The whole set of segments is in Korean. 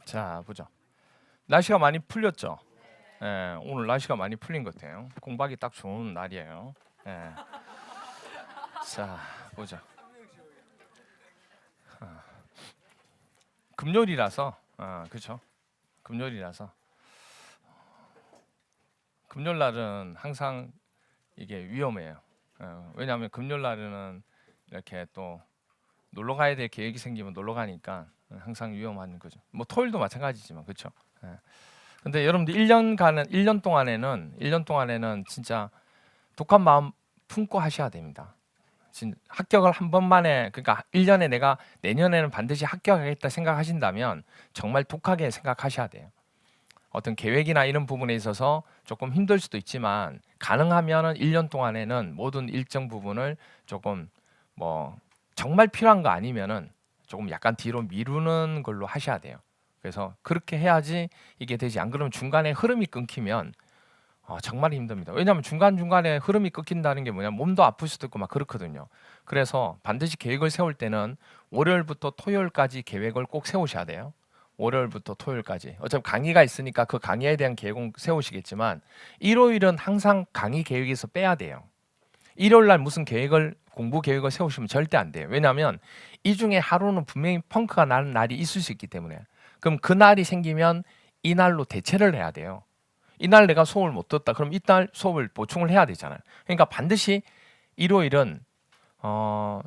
자, 보자. 날씨가 많이 풀렸죠? 예, 오늘 날씨가 많이 풀린 것 같아요. 공부하기 딱 좋은 날이에요. 예. 자, 보자. 금요일이라서, 그렇죠? 금요일이라서 금요일 날은 항상 이게 위험해요. 왜냐하면 금요일 날은 이렇게 또 놀러 가야 될 계획이 생기면 놀러 가니까 항상 위험한 거죠. 뭐 토요일도 마찬가지지만 그렇죠. 근데 여러분들 1년 동안에는 진짜 독한 마음 품고 하셔야 됩니다. 합격을 한 번만에, 그러니까 1년에 내가 내년에는 반드시 합격하겠다 생각하신다면 정말 독하게 생각하셔야 돼요. 어떤 계획이나 이런 부분에 있어서 조금 힘들 수도 있지만 가능하면은 1년 동안에는 모든 일정 부분을 조금 뭐 정말 필요한 거 아니면은 조금 약간 뒤로 미루는 걸로 하셔야 돼요. 그래서 그렇게 해야지 이게 되지. 안 그러면 중간에 흐름이 끊기면 정말 힘듭니다. 왜냐하면 중간중간에 흐름이 끊긴다는 게 뭐냐면 몸도 아플 수도 있고 막 그렇거든요. 그래서 반드시 계획을 세울 때는 월요일부터 토요일까지 계획을 꼭 세우셔야 돼요. 월요일부터 토요일까지. 어차피 강의가 있으니까 그 강의에 대한 계획은 세우시겠지만 일요일은 항상 강의 계획에서 빼야 돼요. 일요일 날 무슨 공부 계획을 세우시면 절대 안 돼요. 왜냐하면 이 중에 하루는 분명히 펑크가 나는 날이 있을 수 있기 때문에. 그럼 그 날이 생기면 이 날로 대체를 해야 돼요. 이날 내가 수업을 못 듣다. 그럼 이날 수업을 보충을 해야 되잖아요. 그러니까 반드시 일요일은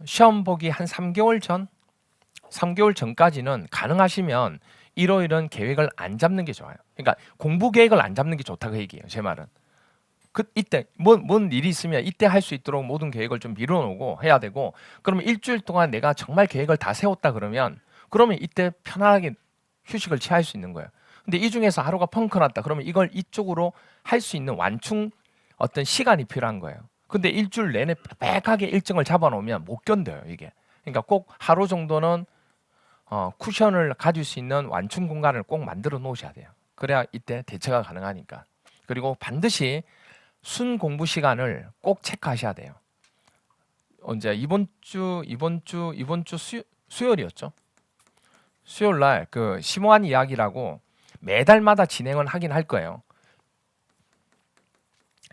시험 보기 한 3개월 전까지는 가능하시면 일요일은 계획을 안 잡는 게 좋아요. 그러니까 공부 계획을 안 잡는 게 좋다고 얘기해요. 제 말은. 이때 뭔 일이 있으면 이때 할 수 있도록 모든 계획을 좀 미뤄놓고 해야 되고, 그러면 일주일 동안 내가 정말 계획을 다 세웠다 그러면 이때 편안하게 휴식을 취할 수 있는 거예요. 근데 이 중에서 하루가 펑크 났다 그러면 이걸 이쪽으로 할 수 있는 완충 어떤 시간이 필요한 거예요. 근데 일주일 내내 빽빽하게 일정을 잡아놓으면 못 견뎌요, 이게. 그러니까 꼭 하루 정도는 쿠션을 가질 수 있는 완충 공간을 꼭 만들어 놓으셔야 돼요. 그래야 이때 대처가 가능하니까. 그리고 반드시 순 공부 시간을 꼭 체크하셔야 돼요. 언제 이번 주 수요일이었죠? 수요일 날 그 심오한 이야기라고 매달마다 진행을 하긴 할 거예요.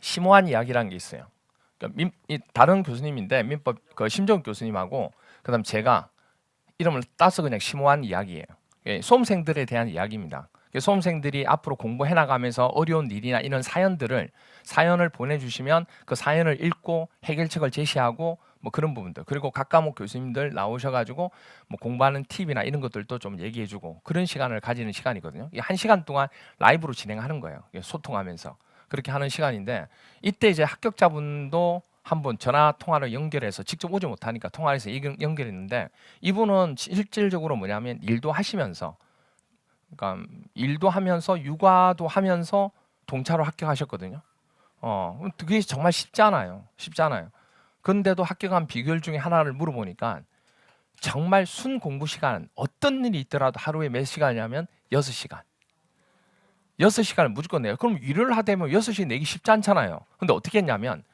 심오한 이야기라는 게 있어요. 그러니까 다른 교수님인데 민법 그 심정 교수님하고 그다음 제가 이름을 따서 그냥 심오한 이야기예요. 수험생들에 대한 이야기입니다. 수험생들이 앞으로 공부해 나가면서 어려운 일이나 이런 사연을 보내주시면 그 사연을 읽고 해결책을 제시하고 뭐 그런 부분들, 그리고 각 과목 교수님들 나오셔가지고 뭐 공부하는 팁이나 이런 것들도 좀 얘기해주고 그런 시간을 가지는 시간이거든요. 1시간 동안 라이브로 진행하는 거예요. 소통하면서 그렇게 하는 시간인데, 이때 이제 합격자분도 한번 전화 통화를 연결해서, 직접 오지 못하니까 통화해서 연결했는데, 이분은 실질적으로 뭐냐면 일도 하시면서, 그러니까 일도 하면서 육아도 하면서 동차로 합격하셨거든요. 그게 정말 쉽지 않아요. 그런데도 합격한 비결 중에 하나를 물어보니까 정말 순 공부 시간, 어떤 일이 있더라도 하루에 몇 시간이냐면 6시간. 6시간을 무조건 내요. 그럼 일을 하다면 6시 내기 쉽지 않잖아요. 근데 어떻게 했냐면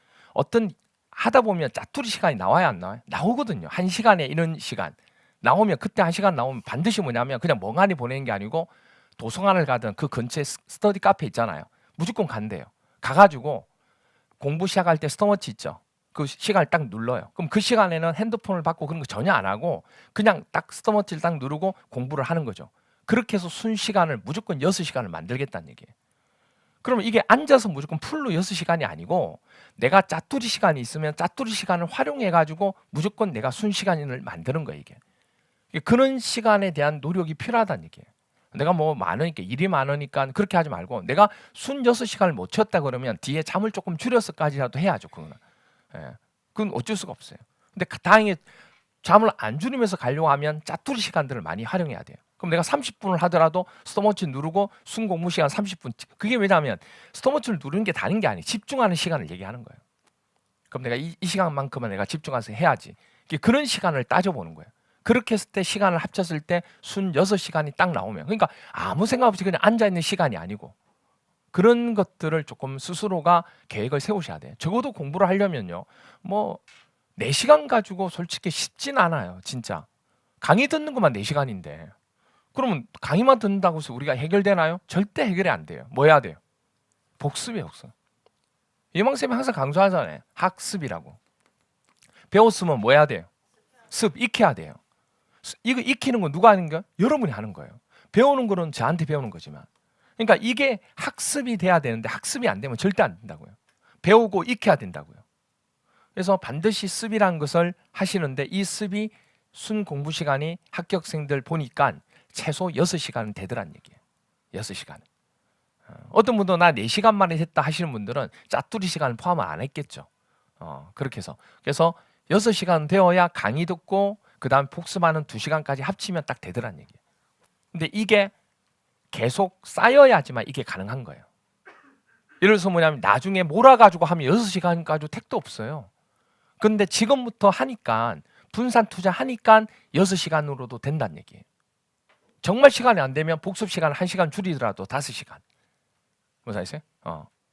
하다 보면 짜투리 시간이 나와야 안 나와요? 나오거든요. 1시간에 이런 시간. 나오면 그때 1시간 나오면 반드시 뭐냐면 그냥 멍하니 보내는 게 아니고 도서관을 가든 그 근처에 스터디 카페 있잖아요. 무조건 간대요. 가가지고 공부 시작할 때 스톱워치 있죠. 그 시간을 딱 눌러요. 그럼 그 시간에는 핸드폰을 받고 그런 거 전혀 안 하고 그냥 딱 스톱워치를 딱 누르고 공부를 하는 거죠. 그렇게 해서 순시간을 무조건 6시간을 만들겠다는 얘기예요. 그러면 이게 앉아서 무조건 풀로 6시간이 아니고 내가 짜투리 시간이 있으면 짜투리 시간을 활용해가지고 무조건 내가 순시간을 만드는 거예요, 이게. 그런 시간에 대한 노력이 필요하다는 얘기예요. 내가 뭐 많으니까, 일이 많으니까 그렇게 하지 말고 내가 순 6시간을 못 쳤다 그러면 뒤에 잠을 조금 줄여서까지라도 해야죠, 그거는. 예. 그건 어쩔 수가 없어요. 근데 다행히 잠을 안 줄이면서 가려고 하면 짜투리 시간들을 많이 활용해야 돼요. 그럼 내가 30분을 하더라도 스톱워치 누르고 순 공부 시간 30분. 그게 왜냐하면 스톱워치를 누르는 게 다른 게 아니에요. 집중하는 시간을 얘기하는 거예요. 그럼 내가 이 시간만큼은 내가 집중해서 해야지. 그런 시간을 따져보는 거예요. 그렇게 했을 때 시간을 합쳤을 때 순 6시간이 딱 나오면, 그러니까 아무 생각 없이 그냥 앉아있는 시간이 아니고 그런 것들을 조금 스스로가 계획을 세우셔야 돼요. 적어도 공부를 하려면요. 뭐 4시간 가지고 솔직히 쉽진 않아요. 진짜. 강의 듣는 것만 4시간인데 그러면 강의만 듣는다고 해서 우리가 해결되나요? 절대 해결이 안 돼요. 뭐 해야 돼요? 복습이에요, 복습. 이망쌤이 항상 강조하잖아요. 학습이라고. 배웠으면 뭐 해야 돼요? 습, 익혀야 돼요. 이거 익히는 건 누가 하는 거예요? 여러분이 하는 거예요. 배우는 거는 저한테 배우는 거지만. 그러니까 이게 학습이 돼야 되는데 학습이 안 되면 절대 안 된다고요. 배우고 익혀야 된다고요. 그래서 반드시 습이라는 것을 하시는데 이 습이 순 공부 시간이 합격생들 보니까 최소 6시간은 되더란 얘기예요. 6시간. 어떤 분도 나 4시간 만에 했다 하시는 분들은 짜투리 시간을 포함 안 했겠죠. 그렇게 해서. 그래서 6시간 되어야 강의 듣고 그 다음 복습하는 2시간까지 합치면 딱 되더란 얘기예요. 근데 이게 계속 쌓여야지만 이게 가능한 거예요. 예를 들어서 뭐냐면 나중에 몰아가지고 하면 6시간 가지고 택도 없어요. 근데 지금부터 하니까 분산 투자하니까 6시간으로도 된다는 얘기예요. 정말 시간이 안 되면 복습 시간 1시간 줄이더라도 5시간. 무슨 아시죠?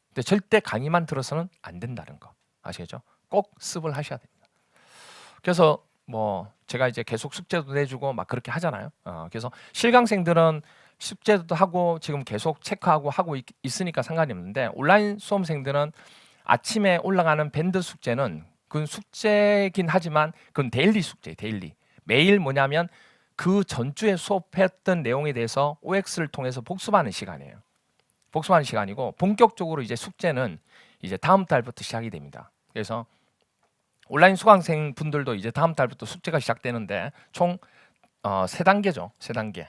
근데 절대 강의만 들어서는 안 된다는 거. 아시겠죠? 꼭 습을 하셔야 됩니다. 그래서 뭐 제가 이제 계속 숙제도 내주고 막 그렇게 하잖아요. 그래서 실강생들은 숙제도 하고 지금 계속 체크하고 하고 있으니까 상관이 없는데 온라인 수험생들은 아침에 올라가는 밴드 숙제는 그건 숙제긴 하지만 그건 데일리 숙제예요. 데일리. 매일 뭐냐면 그 전주에 수업했던 내용에 대해서 OX를 통해서 복습하는 시간이에요. 복습하는 시간이고 본격적으로 이제 숙제는 이제 다음 달부터 시작이 됩니다. 그래서 온라인 수강생 분들도 이제 다음 달부터 숙제가 시작되는데 총 3단계죠. 3단계.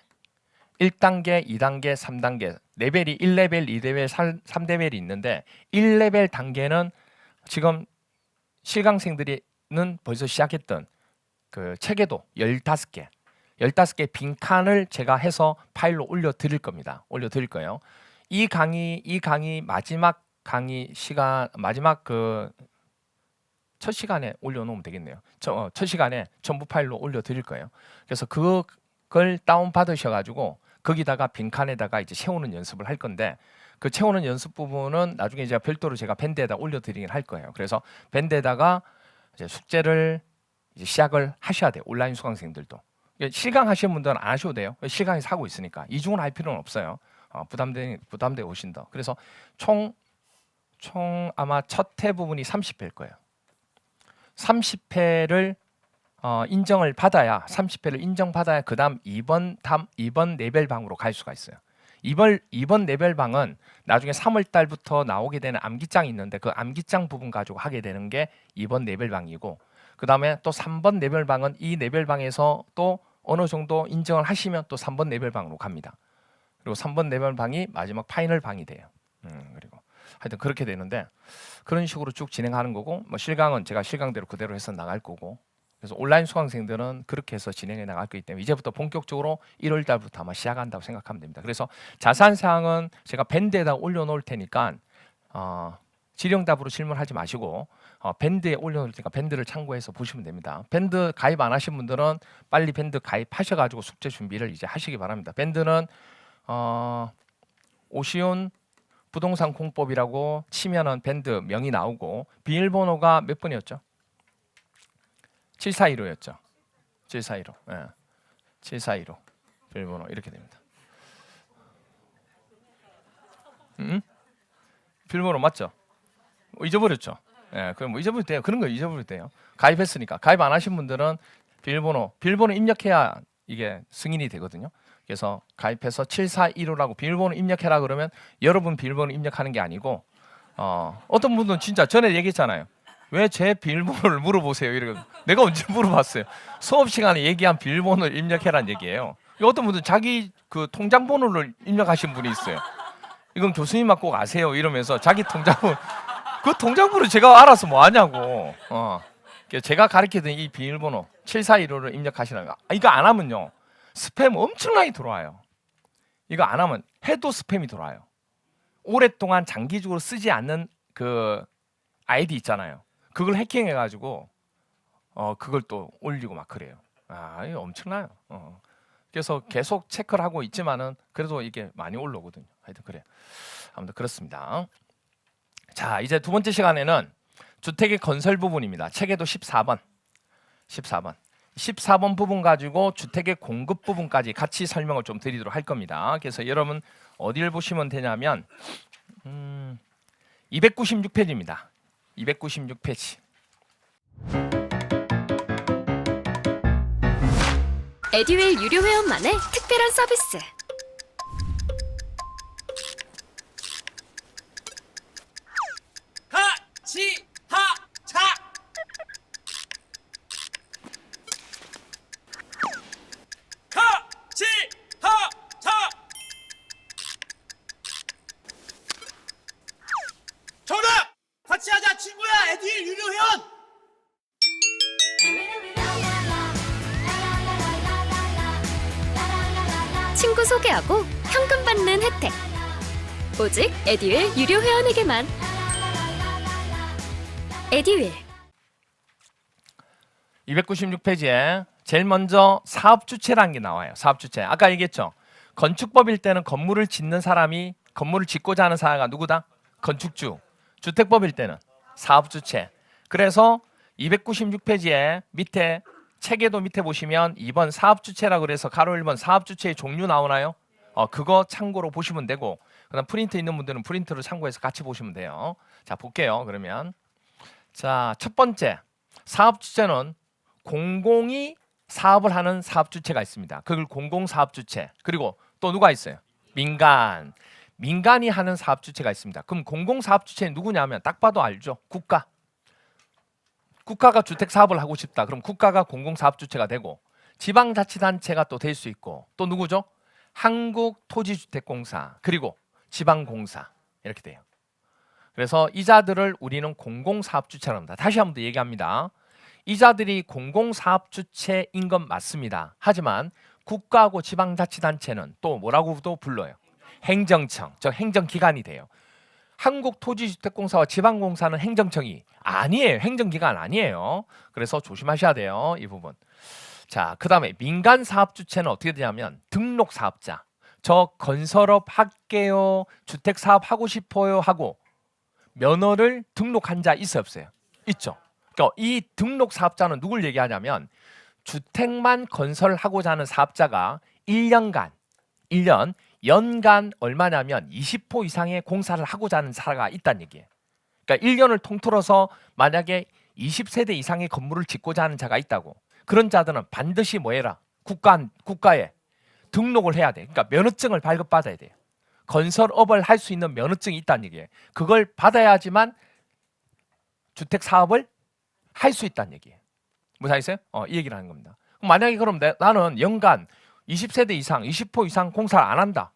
1단계, 2단계, 3단계. 레벨이 1레벨, 2레벨, 3레벨이 있는데 1레벨 단계는 지금 실강생들은 벌써 시작했던 그 체계도 15개. 15개 빈칸을 제가 해서 파일로 올려 드릴 겁니다. 올려 드릴 거예요. 이 강의 마지막 강의 시간 마지막 그 첫 시간에 올려놓으면 되겠네요. 첫 시간에 전부 파일로 올려 드릴 거예요. 그래서 그걸 다운 받으셔가지고 거기다가 빈칸에다가 이제 채우는 연습을 할 건데 그 채우는 연습 부분은 나중에 제가 별도로 제가 밴드에다 올려 드리긴 할 거예요. 그래서 밴드에다가 이제 숙제를 이제 시작을 하셔야 돼요. 온라인 수강생들도. 실강 하시는 분들은 안 하셔도 돼요. 실강에서 하고 있으니까 이중을 할 필요는 없어요. 부담돼 오신다. 그래서 총 아마 첫 회 부분이 30회일 거예요. 30회를 인정을 받아야 30회를 인정받아야 그다음 2번 레벨방으로 갈 수가 있어요. 2번 레벨방은 나중에 3월 달부터 나오게 되는 암기장이 있는데 그 암기장 부분 가지고 하게 되는 게 2번 레벨방이고 그다음에 또 3번 레벨방은 이 레벨방에서 또 어느 정도 인정을 하시면 또 3번 레벨방으로 갑니다. 그리고 3번 레벨방이 마지막 파이널 방이 돼요. 그리고 하여튼 그렇게 되는데 그런 식으로 쭉 진행하는 거고 뭐 실강은 제가 실강대로 그대로 해서 나갈 거고 그래서 온라인 수강생들은 그렇게 해서 진행해 나갈 거기 때문에 이제부터 본격적으로 1월 달부터 아마 시작한다고 생각하면 됩니다. 그래서 자세한 사항은 제가 밴드에다 올려놓을 테니까 질의응답으로 질문하지 마시고 밴드에 올려놓을 테니까 밴드를 참고해서 보시면 됩니다. 밴드 가입 안 하신 분들은 빨리 밴드 가입하셔가지고 숙제 준비를 이제 하시기 바랍니다. 밴드는 오시온 부동산 공법이라고 치면은 밴드 명이 나오고 비밀번호가 몇 번이었죠? 7415였죠. 7415. 예. 7415. 비밀번호 이렇게 됩니다. 비밀번호 맞죠? 잊어버렸죠? 예, 그럼 뭐 잊어버려도 돼요. 그런 거 잊어버려도 돼요. 가입했으니까. 가입 안 하신 분들은 비밀번호 입력해야 이게 승인이 되거든요. 그래서 가입해서 7415라고 비밀번호 입력해라 그러면 여러분 비밀번호 입력하는 게 아니고 어떤 분들은 진짜 전에 얘기했잖아요. 왜 제 비밀번호를 물어보세요? 이러고 내가 언제 물어봤어요? 수업 시간에 얘기한 비밀번호를 입력해라는 얘기예요. 어떤 분들은 자기 그 통장 번호를 입력하신 분이 있어요. 이건 교수님만 꼭 아세요 이러면서 자기 통장번호 그 통장번호 제가 알아서 뭐 하냐고. 제가 가르치던 이 비밀번호 7415를 입력하시라는 거. 이거 안 하면요. 스팸 엄청나게 들어와요. 이거 안 하면 해도 스팸이 들어와요. 오랫동안 장기적으로 쓰지 않는 그 아이디 있잖아요. 그걸 해킹해가지고 그걸 또 올리고 막 그래요. 이거 엄청나요. 그래서 계속 체크를 하고 있지만은 그래도 이게 많이 올라오거든요. 하여튼 그래요. 아무튼 그렇습니다. 자, 이제 두 번째 시간에는 주택의 건설 부분입니다. 책에도 14번. 14번 부분 가지고 주택의 공급 부분까지 같이 설명을 좀 드리도록 할 겁니다. 그래서 여러분 어디를 보시면 되냐면 296페이지입니다. 296페이지. 에듀윌 유료 회원만의 특별한 서비스. 하치하차 하치하차 정답! 같이 하자 친구야 에듀윌 유료 회원! 친구 소개하고 현금 받는 혜택. 오직 에듀윌 유료 회원에게만. 에듀윌. 296페이지에 제일 먼저 사업주체라는 게 나와요. 사업주체. 아까 얘기했죠. 건축법일 때는 건물을 짓는 사람이 건물을 짓고자 하는 사람가 누구다? 건축주. 주택법일 때는 사업주체. 그래서 296페이지에 밑에 책에도 밑에 보시면 2번 사업주체라고 그래서 가로 1번 사업주체의 종류 나오나요? 그거 참고로 보시면 되고 그다음 프린트 있는 분들은 프린트를 참고해서 같이 보시면 돼요. 자 볼게요. 그러면 자 첫 번째 사업주체는 공공이 사업을 하는 사업주체가 있습니다. 그걸 공공사업주체. 그리고 또 누가 있어요? 민간이 하는 사업주체가 있습니다. 그럼 공공사업주체는 누구냐면 딱 봐도 알죠. 국가가 주택 사업을 하고 싶다. 그럼 국가가 공공사업주체가 되고 지방자치단체가 또 될 수 있고 또 누구죠? 한국토지주택공사 그리고 지방공사 이렇게 돼요. 그래서 이자들을 우리는 공공사업주체라고 합니다. 다시 한 번 더 얘기합니다. 이자들이 공공사업주체인 건 맞습니다. 하지만 국가하고 지방자치단체는 또 뭐라고도 불러요? 행정청, 즉 행정기관이 돼요. 한국토지주택공사와 지방공사는 행정청이 아니에요. 행정기관 아니에요. 그래서 조심하셔야 돼요. 이 부분. 자, 그 다음에 민간사업주체는 어떻게 되냐면 등록사업자. 저 건설업 할게요. 주택사업 하고 싶어요 하고 면허를 등록한 자 있어요 없어요? 있죠. 그러니까 이 등록사업자는 누굴 얘기하냐면 주택만 건설하고자 하는 사업자가 1년 연간 얼마냐면 20호 이상의 공사를 하고자 하는 사가 있다는 얘기예요. 그러니까 1년을 통틀어서 만약에 20세대 이상의 건물을 짓고자 하는 자가 있다고. 그런 자들은 반드시 뭐 해라? 국가에 등록을 해야 돼. 그러니까 면허증을 발급받아야 돼요. 건설업을 할 수 있는 면허증이 있다는 얘기예요. 그걸 받아야지만 주택 사업을 할 수 있다는 얘기예요. 무사했어요? 이 얘기를 하는 겁니다. 만약에 그럼 나는 연간 20세대 이상, 20호 이상 공사를 안 한다.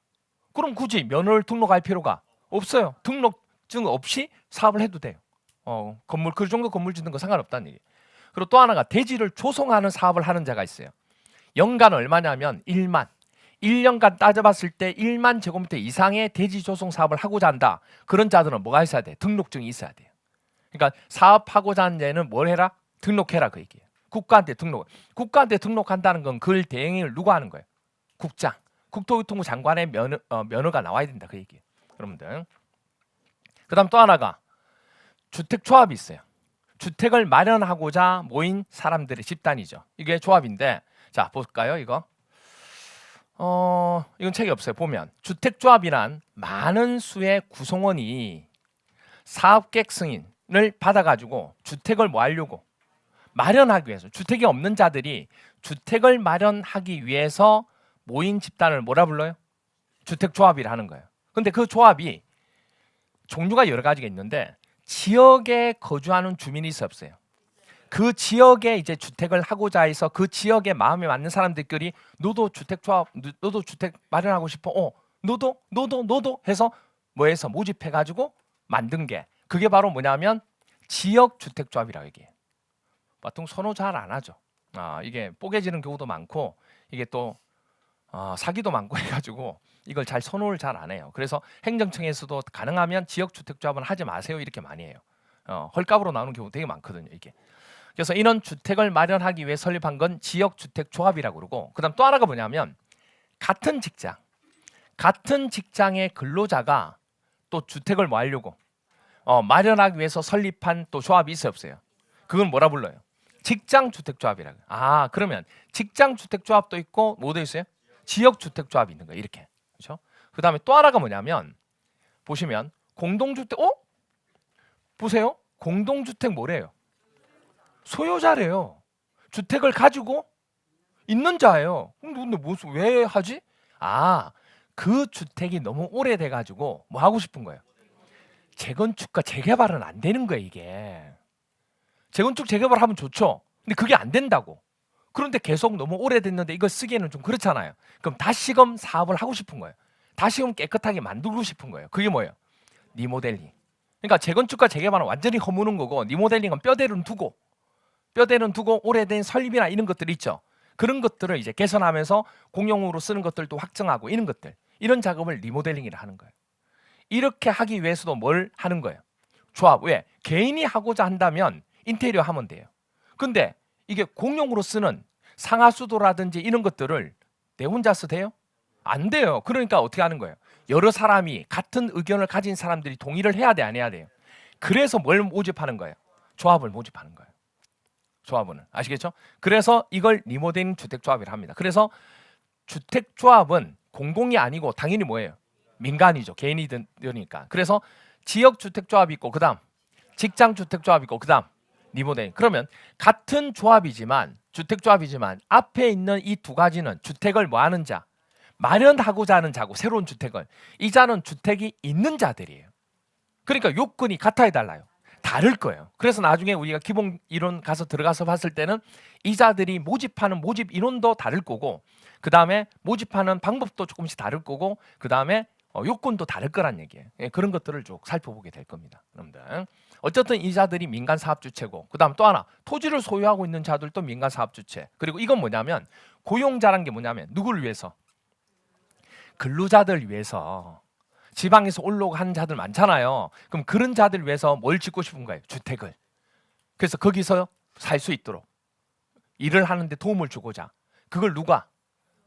그럼 굳이 면허를 등록할 필요가 없어요. 등록증 없이 사업을 해도 돼요. 건물 그 정도 건물 짓는 거 상관없다는 얘기예요. 그리고 또 하나가 대지를 조성하는 사업을 하는 자가 있어요. 연간 얼마냐면 1만. 1년간 따져봤을 때 1만 제곱미터 이상의 대지 조성 사업을 하고자 한다. 그런 자들은 뭐가 있어야 돼? 등록증이 있어야 돼요. 그러니까 사업하고자 하는 자는 뭘 해라? 등록해라 그 얘기예요. 국가한테 등록한다는 건 그걸 대행을 누가 하는 거예요? 국장, 국토교통부 장관의 면허가 나와야 된다 그 얘기예요. 여러분들. 그다음 또 하나가 주택조합이 있어요. 주택을 마련하고자 모인 사람들의 집단이죠. 이게 조합인데 자 볼까요 이거? 이건 책이 없어요. 보면 주택조합이란 많은 수의 구성원이 사업계획 승인을 받아가지고 주택을 뭐 하려고? 마련하기 위해서. 주택이 없는 자들이 주택을 마련하기 위해서 모인 집단을 뭐라 불러요? 주택조합이라는 거예요. 근데 그 조합이 종류가 여러 가지가 있는데 지역에 거주하는 주민이 있어 없어요? 그 지역에 이제 주택을 하고자 해서 그 지역에 마음에 맞는 사람들끼리 너도 주택조합, 너도 주택 마련하고 싶어? 너도 해서 뭐해서 모집해가지고 만든 게 그게 바로 뭐냐면 지역주택조합이라고 얘기해요. 보통 선호 잘 안 하죠. 이게 뽀개지는 경우도 많고 이게 또 사기도 많고 해가지고 이걸 잘 선호를 잘 안 해요. 그래서 행정청에서도 가능하면 지역주택조합은 하지 마세요 이렇게 많이 해요. 헐값으로 나오는 경우 되게 많거든요 이게. 그래서 이런 주택을 마련하기 위해 설립한 건 지역주택조합이라고 그러고 그다음 또 하나가 뭐냐면 같은 직장의 근로자가 또 주택을 뭐 하려고 마련하기 위해서 설립한 또 조합이 있어요 없어요? 그건 뭐라 불러요? 직장주택조합이라고. 아, 그러면 직장주택조합도 있고 뭐도 있어요? 지역주택조합이 있는 거예요. 이렇게. 그렇죠? 그다음에 또 하나가 뭐냐면 보시면 공동주택. 보세요. 공동주택 뭐래요? 소유자래요. 주택을 가지고 있는 자예요. 근데 무슨 왜 하지? 아, 그 주택이 너무 오래돼 가지고 뭐 하고 싶은 거예요? 재건축과 재개발은 안 되는 거예요, 이게. 재건축 재개발 하면 좋죠. 근데 그게 안 된다고. 그런데 계속 너무 오래됐는데 이걸 쓰기에는 좀 그렇잖아요. 그럼 다시금 사업을 하고 싶은 거예요. 다시금 깨끗하게 만들고 싶은 거예요. 그게 뭐예요? 리모델링. 그러니까 재건축과 재개발은 완전히 허무는 거고, 리모델링은 뼈대는 두고 오래된 설비나 이런 것들 있죠. 그런 것들을 이제 개선하면서 공용으로 쓰는 것들도 확정하고 이런 것들, 이런 작업을 리모델링이라 하는 거예요. 이렇게 하기 위해서도 뭘 하는 거예요? 조합. 왜? 개인이 하고자 한다면 인테리어 하면 돼요. 근데 이게 공용으로 쓰는 상하수도라든지 이런 것들을 내 혼자서 돼요? 안 돼요. 그러니까 어떻게 하는 거예요? 여러 사람이 같은 의견을 가진 사람들이 동의를 해야 돼, 안 해야 돼요? 그래서 뭘 모집하는 거예요? 조합을 모집하는 거예요. 조합은. 아시겠죠? 그래서 이걸 리모델링 주택조합이라 합니다. 그래서 주택조합은 공공이 아니고 당연히 뭐예요? 민간이죠. 개인이 되니까. 그래서 지역주택조합이 있고 그다음 직장주택조합이 있고 그다음 리모델링. 그러면 같은 조합이지만 주택조합이지만 앞에 있는 이 두 가지는 주택을 뭐 하는 자? 마련하고자 하는 자고 새로운 주택을. 이 자는 주택이 있는 자들이에요. 그러니까 요건이 같아야 달라요. 다를 거예요. 그래서 나중에 우리가 기본 이론 가서 들어가서 봤을 때는 이자들이 모집하는 모집 인원도 다를 거고 그 다음에 모집하는 방법도 조금씩 다를 거고 그 다음에 요건도 다를 거란 얘기예요. 예, 그런 것들을 쭉 살펴보게 될 겁니다. 여러분들. 어쨌든 이자들이 민간 사업 주체고 그 다음 또 하나 토지를 소유하고 있는 자들도 민간 사업 주체. 그리고 이건 뭐냐면 고용자란 게 뭐냐면 누구를 위해서? 근로자들 위해서. 지방에서 올라오고 하는 자들 많잖아요. 그럼 그런 자들 위해서 뭘 짓고 싶은 거예요? 주택을. 그래서 거기서 살 수 있도록 일을 하는데 도움을 주고자. 그걸 누가?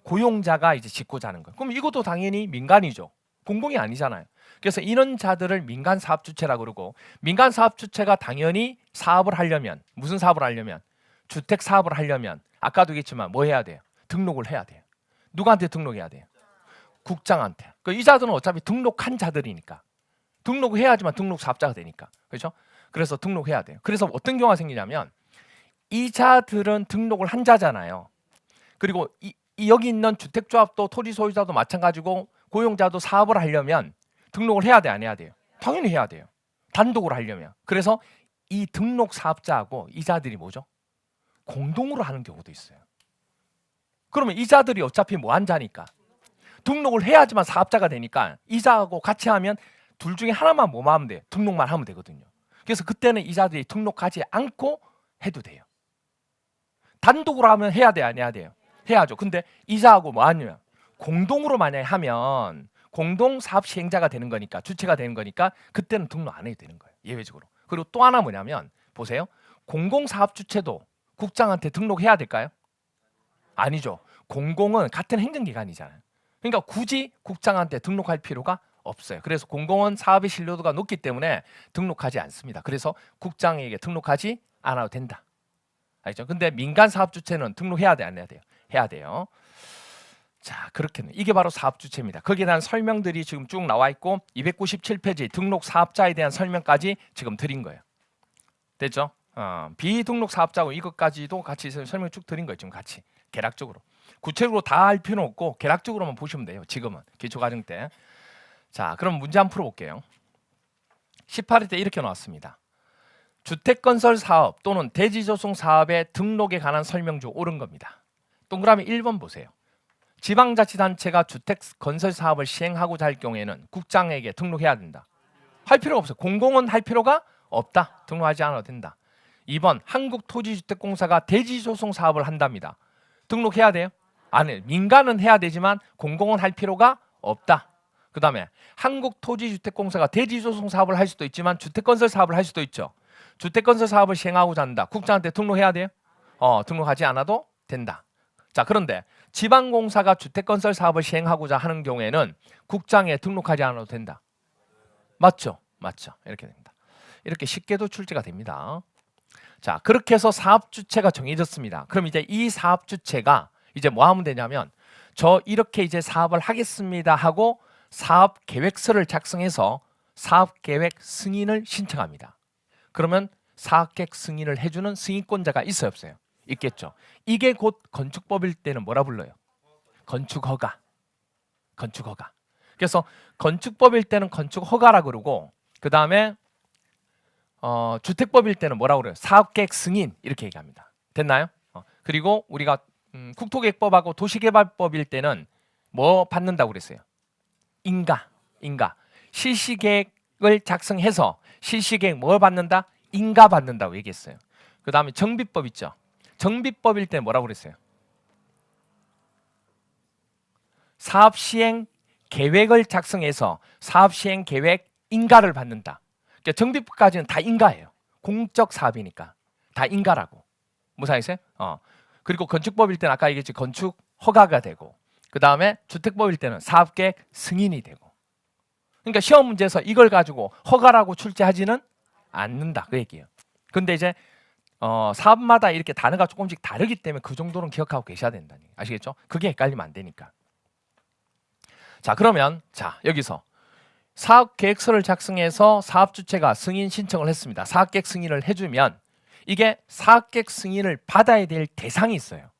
고용자가 이제 짓고자 하는 거예요. 그럼 이것도 당연히 민간이죠. 공공이 아니잖아요. 그래서 이런 자들을 민간 사업 주체라고 그러고 민간 사업 주체가 당연히 사업을 하려면 무슨 사업을 하려면 주택 사업을 하려면 아까도 얘기했지만 뭐 해야 돼요? 등록을 해야 돼요. 누구한테 등록해야 돼요? 국장한테. 이 자들은 어차피 등록한 자들이니까 등록을 해야지만 등록 사업자가 되니까. 그렇죠? 그래서 등록해야 돼요. 그래서 어떤 경우가 생기냐면 이 자들은 등록을 한 자잖아요. 그리고 여기 있는 주택조합도 토지 소유자도 마찬가지고 고용자도 사업을 하려면 등록을 해야 돼, 안 해야 돼요? 당연히 해야 돼요. 단독으로 하려면. 그래서 이 등록 사업자하고 이 자들이 뭐죠? 공동으로 하는 경우도 있어요. 그러면 이 자들이 어차피 뭐 한 자니까 등록을 해야지만 사업자가 되니까 이자하고 같이 하면 둘 중에 하나만 뭐만 하면 돼요? 등록만 하면 되거든요. 그래서 그때는 이자들이 등록하지 않고 해도 돼요. 단독으로 하면 해야 돼, 안 해야 돼요? 해야죠. 근데 이자하고 뭐 하냐면 공동으로 만약에 하면 공동 사업 시행자가 되는 거니까 주체가 되는 거니까 그때는 등록 안 해도 되는 거예요. 예외적으로. 그리고 또 하나 뭐냐면 보세요. 공공사업 주체도 국장한테 등록해야 될까요? 아니죠. 공공은 같은 행정기관이잖아요. 그러니까 굳이 국장한테 등록할 필요가 없어요. 그래서 공공은 사업의 신뢰도가 높기 때문에 등록하지 않습니다. 그래서 국장에게 등록하지 않아도 된다. 알죠? 근데 민간 사업 주체는 등록해야 돼, 안 해야 돼요? 해야 돼요. 자, 그렇게는 이게 바로 사업 주체입니다. 거기에 대한 설명들이 지금 쭉 나와 있고 297페이지 등록 사업자에 대한 설명까지 지금 드린 거예요. 됐죠? 비등록 사업자고 이것까지도 같이 설명 쭉 드린 거예요. 지금 같이 개략적으로. 구체적으로 다 할 필요는 없고 개략적으로만 보시면 돼요. 지금은 기초과정 때. 자, 그럼 문제 한번 풀어볼게요. 18회 때 이렇게 나왔습니다. 주택건설 사업 또는 대지조성 사업의 등록에 관한 설명 중 옳은 겁니다. 동그라미 1번 보세요. 지방자치단체가 주택건설 사업을 시행하고자 할 경우에는 국장에게 등록해야 된다. 할 필요가 없어요. 공공은 할 필요가 없다. 등록하지 않아도 된다. 2번 한국토지주택공사가 대지조성 사업을 한답니다. 등록해야 돼요? 안 해요. 민간은 해야 되지만 공공은 할 필요가 없다. 그 다음에 한국토지주택공사가 대지조성 사업을 할 수도 있지만 주택건설 사업을 할 수도 있죠. 주택건설 사업을 시행하고자 한다. 국장한테 등록해야 돼요? 등록하지 않아도 된다. 자, 그런데 지방공사가 주택건설 사업을 시행하고자 하는 경우에는 국장에 등록하지 않아도 된다. 맞죠? 맞죠. 이렇게 됩니다. 이렇게 쉽게도 출제가 됩니다. 자, 그렇게 해서 사업 주체가 정해졌습니다. 그럼 이제 이 사업 주체가 이제 뭐 하면 되냐면 저 이렇게 이제 사업을 하겠습니다 하고 사업 계획서를 작성해서 사업 계획 승인을 신청합니다. 그러면 사업 계획 승인을 해주는 승인권자가 있어요, 없어요? 있겠죠. 이게 곧 건축법일 때는 뭐라 불러요? 건축허가. 건축허가. 그래서 건축법일 때는 건축허가라 그러고 그 다음에 주택법일 때는 뭐라고 그래요? 사업계획 승인 이렇게 얘기합니다. 됐나요? 그리고 우리가 국토계획법하고 도시개발법일 때는 뭐 받는다고 그랬어요? 인가. 실시계획을 작성해서 실시계획 뭘 받는다? 인가 받는다고 얘기했어요. 그 다음에 정비법 있죠? 정비법일 때는 뭐라고 그랬어요? 사업시행 계획을 작성해서 사업시행 계획 인가를 받는다. 그러니까 정비법까지는 다 인가예요. 공적 사업이니까 다 인가라고. 무사했어요? 그리고 건축법일 때는 아까 얘기했지 건축 허가가 되고 그 다음에 주택법일 때는 사업계획 승인이 되고. 그러니까 시험 문제에서 이걸 가지고 허가라고 출제하지는 않는다 그 얘기예요. 근데 이제 사업마다 이렇게 단어가 조금씩 다르기 때문에 그 정도는 기억하고 계셔야 된다는 얘기. 아시겠죠? 그게 헷갈리면 안 되니까. 자, 그러면 자 여기서 사업 계획서를 작성해서 사업 주체가 승인 신청을 했습니다. 사업 계획 승인을 해주면 이게 사업 계획 승인을 받아야 될 대상이 있어요.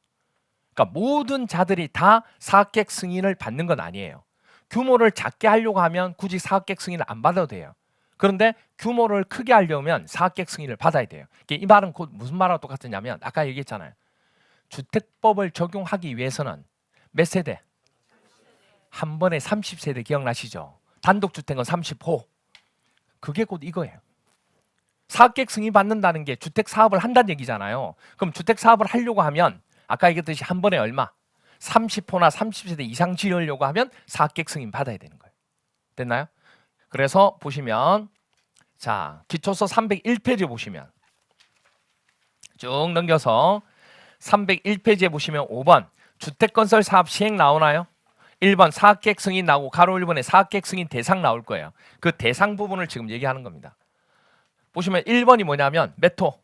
그러니까 모든 자들이 다 사업 계획 승인을 받는 건 아니에요. 규모를 작게 하려고 하면 굳이 사업 계획 승인을 안 받아도 돼요. 그런데 규모를 크게 하려면 사업 계획 승인을 받아야 돼요. 이 말은 곧 무슨 말하고 똑같으냐면 아까 얘기했잖아요. 주택법을 적용하기 위해서는 몇 세대? 한 번에 30세대 기억나시죠? 단독주택은 30호. 그게 곧 이거예요. 사업계획 승인 받는다는 게 주택 사업을 한다는 얘기잖아요. 그럼 주택 사업을 하려고 하면 아까 얘기했듯이 한 번에 얼마? 30호나 30세대 이상 지으려고 하면 사업계획 승인 받아야 되는 거예요. 됐나요? 그래서 보시면 자 기초서 301페이지 보시면 쭉 넘겨서 301페이지에 보시면 5번 주택건설 사업 시행 나오나요? 1번 사업계획 승인 나오고 가로 1번에 사업계획 승인 대상 나올 거예요. 그 대상 부분을 지금 얘기하는 겁니다. 보시면 1번이 뭐냐면 몇 호?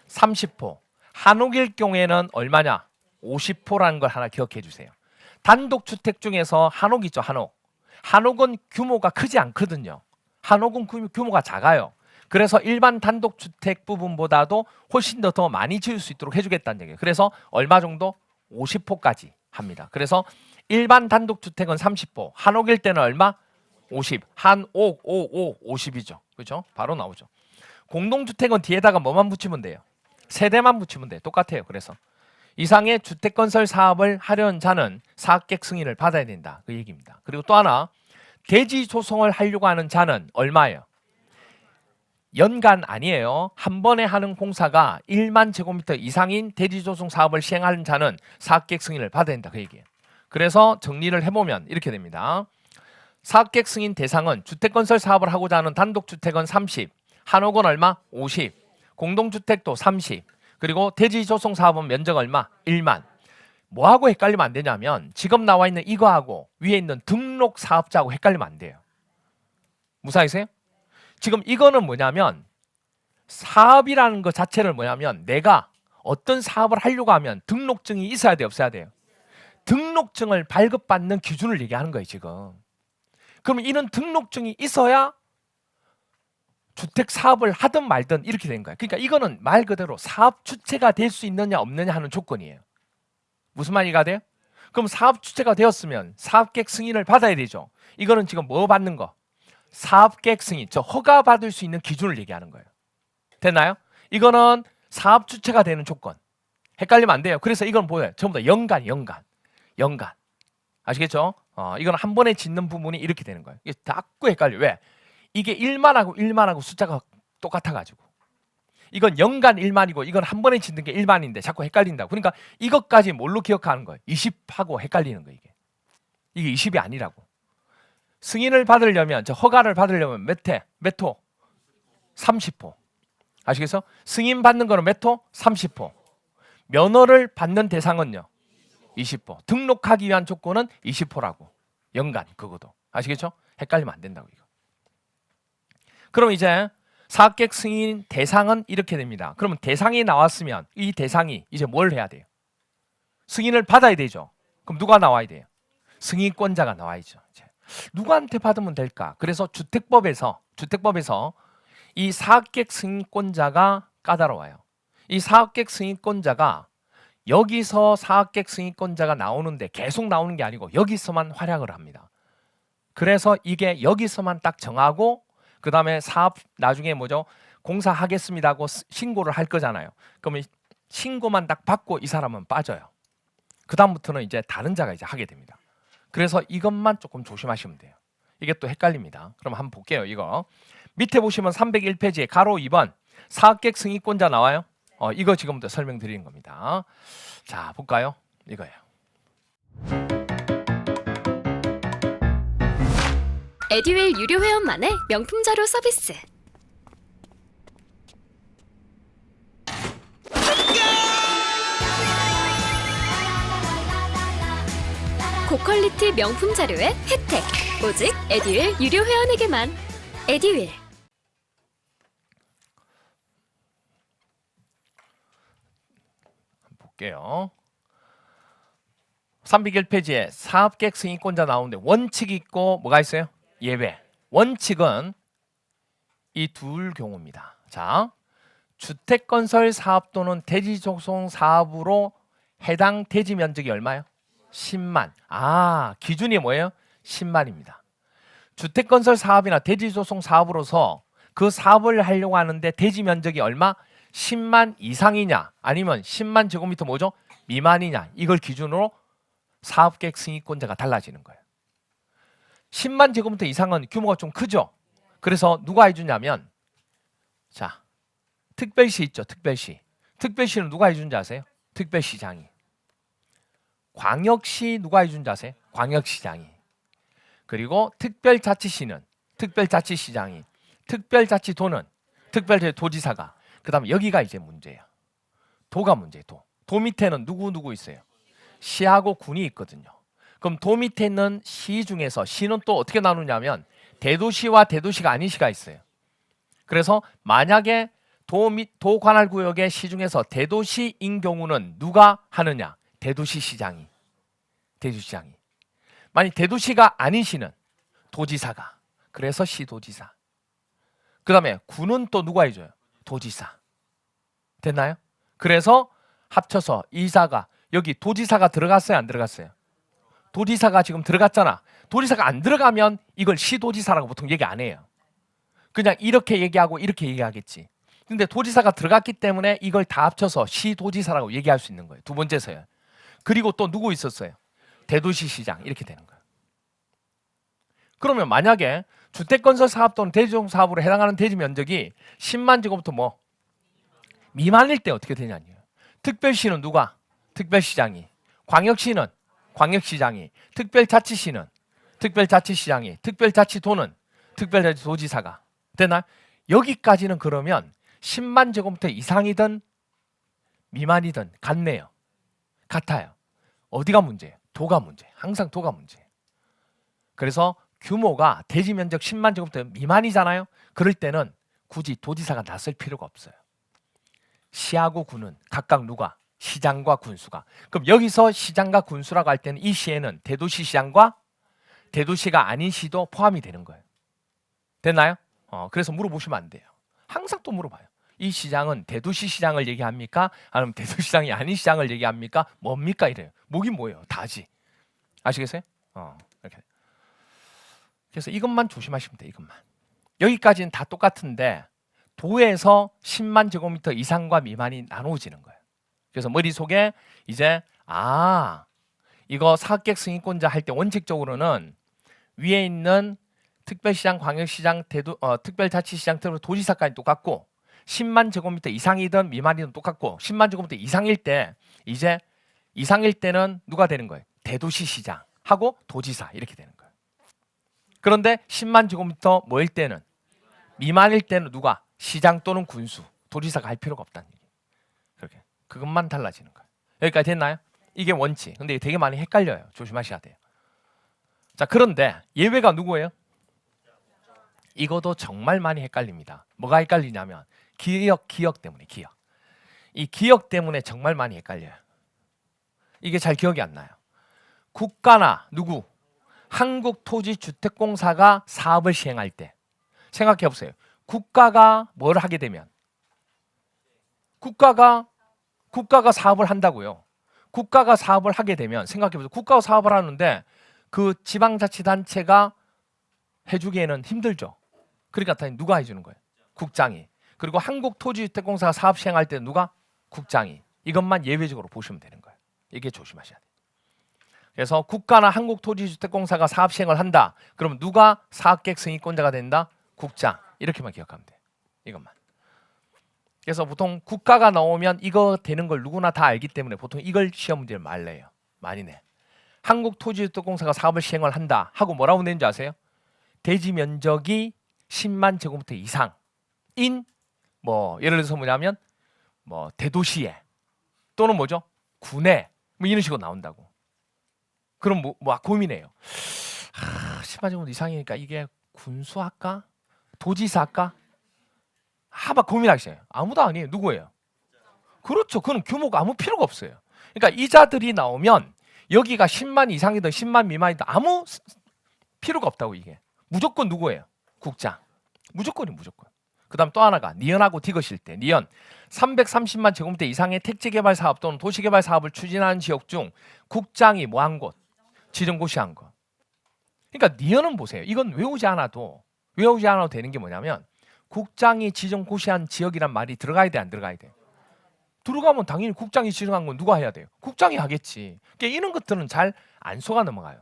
30호. 한옥일 경우에는 얼마냐? 50호라는 걸 하나 기억해 주세요. 단독주택 중에서 한옥 있죠, 한옥. 한옥은 규모가 크지 않거든요. 한옥은 규모가 작아요. 그래서 일반 단독주택 부분보다도 훨씬 더 많이 지을 수 있도록 해주겠다는 얘기예요. 그래서 얼마 정도? 50호까지 합니다. 그래서 일반 단독주택은 30호, 한옥일 때는 얼마? 50. 한옥, 50이죠. 그렇죠? 바로 나오죠. 공동주택은 뒤에다가 뭐만 붙이면 돼요? 세대만 붙이면 돼요. 똑같아요. 그래서 이상의 주택건설 사업을 하려는 자는 사업계획 승인을 받아야 된다. 그 얘기입니다. 그리고 또 하나 대지 조성을 하려고 하는 자는 얼마예요? 연간 아니에요. 한 번에 하는 공사가 1만 제곱미터 이상인 대지 조성 사업을 시행하는 자는 사업계획 승인을 받아야 된다. 그 얘기예요. 그래서 정리를 해보면 이렇게 됩니다. 사업계획 승인 대상은 주택건설 사업을 하고자 하는 단독주택은 30, 한옥은 얼마? 50, 공동주택도 30, 그리고 대지 조성 사업은 면적 얼마? 1만. 뭐하고 헷갈리면 안 되냐면 지금 나와 있는 이거하고 위에 있는 등록 사업자하고 헷갈리면 안 돼요. 무사히세요? 지금 이거는 뭐냐면 사업이라는 것 자체를 뭐냐면 내가 어떤 사업을 하려고 하면 등록증이 있어야 돼요, 없어야 돼요? 등록증을 발급받는 기준을 얘기하는 거예요, 지금. 그러면 이런 등록증이 있어야 주택 사업을 하든 말든 이렇게 된 거예요. 그러니까 이거는 말 그대로 사업 주체가 될 수 있느냐 없느냐 하는 조건이에요. 무슨 말이가 돼요? 그럼 사업 주체가 되었으면 사업계획 승인을 받아야 되죠. 이거는 지금 뭐 받는 거? 사업계획 승인, 저 허가 받을 수 있는 기준을 얘기하는 거예요. 됐나요? 이거는 사업 주체가 되는 조건. 헷갈리면 안 돼요. 그래서 이건 뭐예요? 전부 다 연간. 아시겠죠? 이건 한 번에 짓는 부분이 이렇게 되는 거예요. 이게 자꾸 헷갈려. 왜? 이게 1만하고 숫자가 똑같아가지고. 이건 연간 1만이고 이건 한 번에 짓는 게 1만인데 자꾸 헷갈린다고. 그러니까 이것까지 뭘로 기억하는 거예요? 20하고 헷갈리는 거예요. 이게 20이 아니라고. 승인을 받으려면, 저 허가를 받으려면 몇 호? 30호. 아시겠어? 승인 받는 거는 몇 호? 30호. 면허를 받는 대상은요? 20호. 등록하기 위한 조건은 20호라고. 연간 그거도. 아시겠죠? 헷갈리면 안 된다고 이거. 그럼 이제 사학객 승인 대상은 이렇게 됩니다. 그러면 대상이 나왔으면 이 대상이 이제 뭘 해야 돼요? 승인을 받아야 되죠. 그럼 누가 나와야 돼요? 승인권자가 나와야죠. 이제. 누구한테 받으면 될까? 그래서 주택법에서 이 사학객 승인권자가 까다로워요. 이 사학객 승인권자가 여기서 사학객 승인권자가 나오는데 계속 나오는 게 아니고 여기서만 활약을 합니다. 그래서 이게 여기서만 딱 정하고 그 다음에 사업 나중에 뭐죠? 공사하겠습니다 하고 신고를 할 거잖아요. 그러면 신고만 딱 받고 이 사람은 빠져요. 그 다음부터는 이제 다른 자가 이제 하게 됩니다. 그래서 이것만 조금 조심하시면 돼요. 이게 또 헷갈립니다. 그럼 한번 볼게요. 이거 밑에 보시면 301페이지에 가로 2번 사학객 승인권자 나와요. 이거 지금부터 설명드리는 겁니다. 자, 볼까요? 이거예요. 에듀윌 유료 회원만의 명품 자료 서비스. 고퀄리티 명품 자료의 혜택. 오직 에듀윌 유료 회원에게만. 에듀윌. 볼게요. 301페이지에 사업계획 승인권자 나오는데 원칙이 있고 뭐가 있어요? 예외. 원칙은 이 둘 경우입니다. 자, 주택건설 사업 또는 대지조성 사업으로 해당 대지 면적이 얼마요? 10만. 기준이 뭐예요? 10만입니다. 주택건설 사업이나 대지조성 사업으로서 그 사업을 하려고 하는데 대지 면적이 얼마? 10만 이상이냐 아니면 10만 제곱미터 뭐죠? 미만이냐 이걸 기준으로 사업계획 승인권자가 달라지는 거예요. 10만 제곱미터 이상은 규모가 좀 크죠. 그래서 누가 해주냐면 자 특별시 있죠. 특별시는 누가 해준지 아세요? 특별시장이. 광역시 누가 해준지 아세요? 광역시장이. 그리고 특별자치시는 특별자치시장이. 특별자치도는 특별도지사가. 그 다음에 여기가 이제 문제예요. 도가 문제예요. 도 밑에는 누구 있어요? 시하고 군이 있거든요. 그럼 도 밑에 있는 시 중에서 시는 또 어떻게 나누냐면 대도시와 대도시가 아닌 시가 있어요. 그래서 만약에 도 관할구역의 시 중에서 대도시인 경우는 누가 하느냐? 대도시시장이. 만약 대도시가 아닌 시는 도지사가. 그래서 시도지사. 그 다음에 군은 또 누가 해줘요? 도지사. 됐나요? 그래서 합쳐서 이사가 여기 도지사가 들어갔어요? 안 들어갔어요? 도지사가 지금 들어갔잖아. 도지사가 안 들어가면 이걸 시도지사라고 보통 얘기 안 해요. 그냥 이렇게 얘기하고 이렇게 얘기하겠지. 근데 도지사가 들어갔기 때문에 이걸 다 합쳐서 시도지사라고 얘기할 수 있는 거예요. 두 번째서요. 그리고 또 누구 있었어요? 대도시시장 이렇게 되는 거예요. 그러면 만약에 주택건설 사업 또는 대지조성 사업으로 해당하는 대지 면적이 10만 제곱미터 뭐 미만일 때 어떻게 되냐요. 특별시는 누가? 특별시장이. 광역시는 광역시장이. 특별자치시는 특별자치시장이. 특별자치도는 특별자치도지사가. 되나? 여기까지는 그러면 10만 제곱미터 이상이든 미만이든 같네요. 같아요. 어디가 문제예요? 도가 문제예요. 항상 도가 문제예요. 그래서 규모가 대지 면적 10만 제곱미터 미만이잖아요. 그럴 때는 굳이 도지사가 나설 필요가 없어요. 시하고 군은 각각 누가? 시장과 군수가. 그럼 여기서 시장과 군수라고 할 때는 이 시에는 대도시 시장과 대도시가 아닌 시도 포함이 되는 거예요. 됐나요? 그래서 물어보시면 안 돼요. 항상 또 물어봐요. 이 시장은 대도시 시장을 얘기합니까? 아니면 대도시 시장이 아닌 시장을 얘기합니까? 뭡니까? 이래요. 뭐긴 뭐예요. 다지. 아시겠어요? 이렇게. 그래서 이것만 조심하시면 돼요. 이것만. 여기까지는 다 똑같은데 도에서 10만 제곱미터 이상과 미만이 나누어지는 거예요. 그래서 머릿속에 이제 이거 사학객 승인권자 할 때 원칙적으로는 위에 있는 특별시장, 광역시장, 특별자치시장, 도지사까지 똑같고 10만 제곱미터 이상이든 미만이든 똑같고 10만 제곱미터 이상일 때 이제 이상일 때는 누가 되는 거예요? 대도시시장하고 도지사 이렇게 되는 거예요. 그런데 10만 제곱미터 뭐일 때는 미만일 때는 누가? 시장 또는 군수, 도지사가 할 필요가 없다는 얘기. 그렇게 그것만 달라지는 거예요. 여기까지 됐나요? 이게 원칙. 근데 되게 많이 헷갈려요. 조심하셔야 돼요. 자, 그런데 예외가 누구예요? 이것도 정말 많이 헷갈립니다. 뭐가 헷갈리냐면 기억 때문에 기억. 이 기억 때문에 정말 많이 헷갈려요. 이게 잘 기억이 안 나요. 국가나 누구? 한국토지주택공사가 사업을 시행할 때 생각해 보세요. 국가가 뭘 하게 되면 국가가 사업을 한다고요. 국가가 사업을 하게 되면 생각해 보세요. 국가가 사업을 하는데 그 지방자치단체가 해주기에는 힘들죠. 그러니까 누가 해주는 거예요? 국장이. 그리고 한국토지주택공사가 사업 시행할 때 누가? 국장이. 이것만 예외적으로 보시면 되는 거예요. 이게 조심하셔야 돼요. 그래서 국가나 한국토지주택공사가 사업 시행을 한다. 그러면 누가 사업계획 승인권자가 된다? 국장. 이렇게만 기억하면 돼요. 이것만. 그래서 보통 국가가 나오면 이거 되는 걸 누구나 다 알기 때문에 보통 이걸 시험 문제를 많이 내요. 많이 내. 한국토지주택공사가 사업을 시행을 한다 하고 뭐라고 내는지 아세요? 대지 면적이 10만 제곱미터 이상인 뭐 예를 들어서 뭐냐면 뭐 대도시에 또는 뭐죠? 군에 뭐 이런 식으로 나온다고. 그럼 뭐 고민해요. 10만 제곱미터 이상이니까 이게 군수할까? 도지사할까? 막 고민하기 시작해요. 아무도 아니에요. 누구예요? 그렇죠. 그건 규모가 아무 필요가 없어요. 그러니까 이자들이 나오면 여기가 10만 이상이든 10만 미만이든 아무 필요가 없다고 이게. 무조건 누구예요? 국장. 무조건. 그 다음 또 하나가 니은하고 디귿일 때 니은 330만 제곱미터 이상의 택지개발 사업 또는 도시개발 사업을 추진하는 지역 중 국장이 뭐 한 곳? 지정고시한 거. 그러니까 니은은 보세요. 이건 외우지 않아도 되는 게 뭐냐면 국장이 지정고시한 지역이란 말이 들어가야 돼, 안 들어가야 돼? 들어가면 당연히 국장이 지정한 건 누가 해야 돼요? 국장이 하겠지. 그러니까 이런 것들은 잘 안 속아 넘어가요.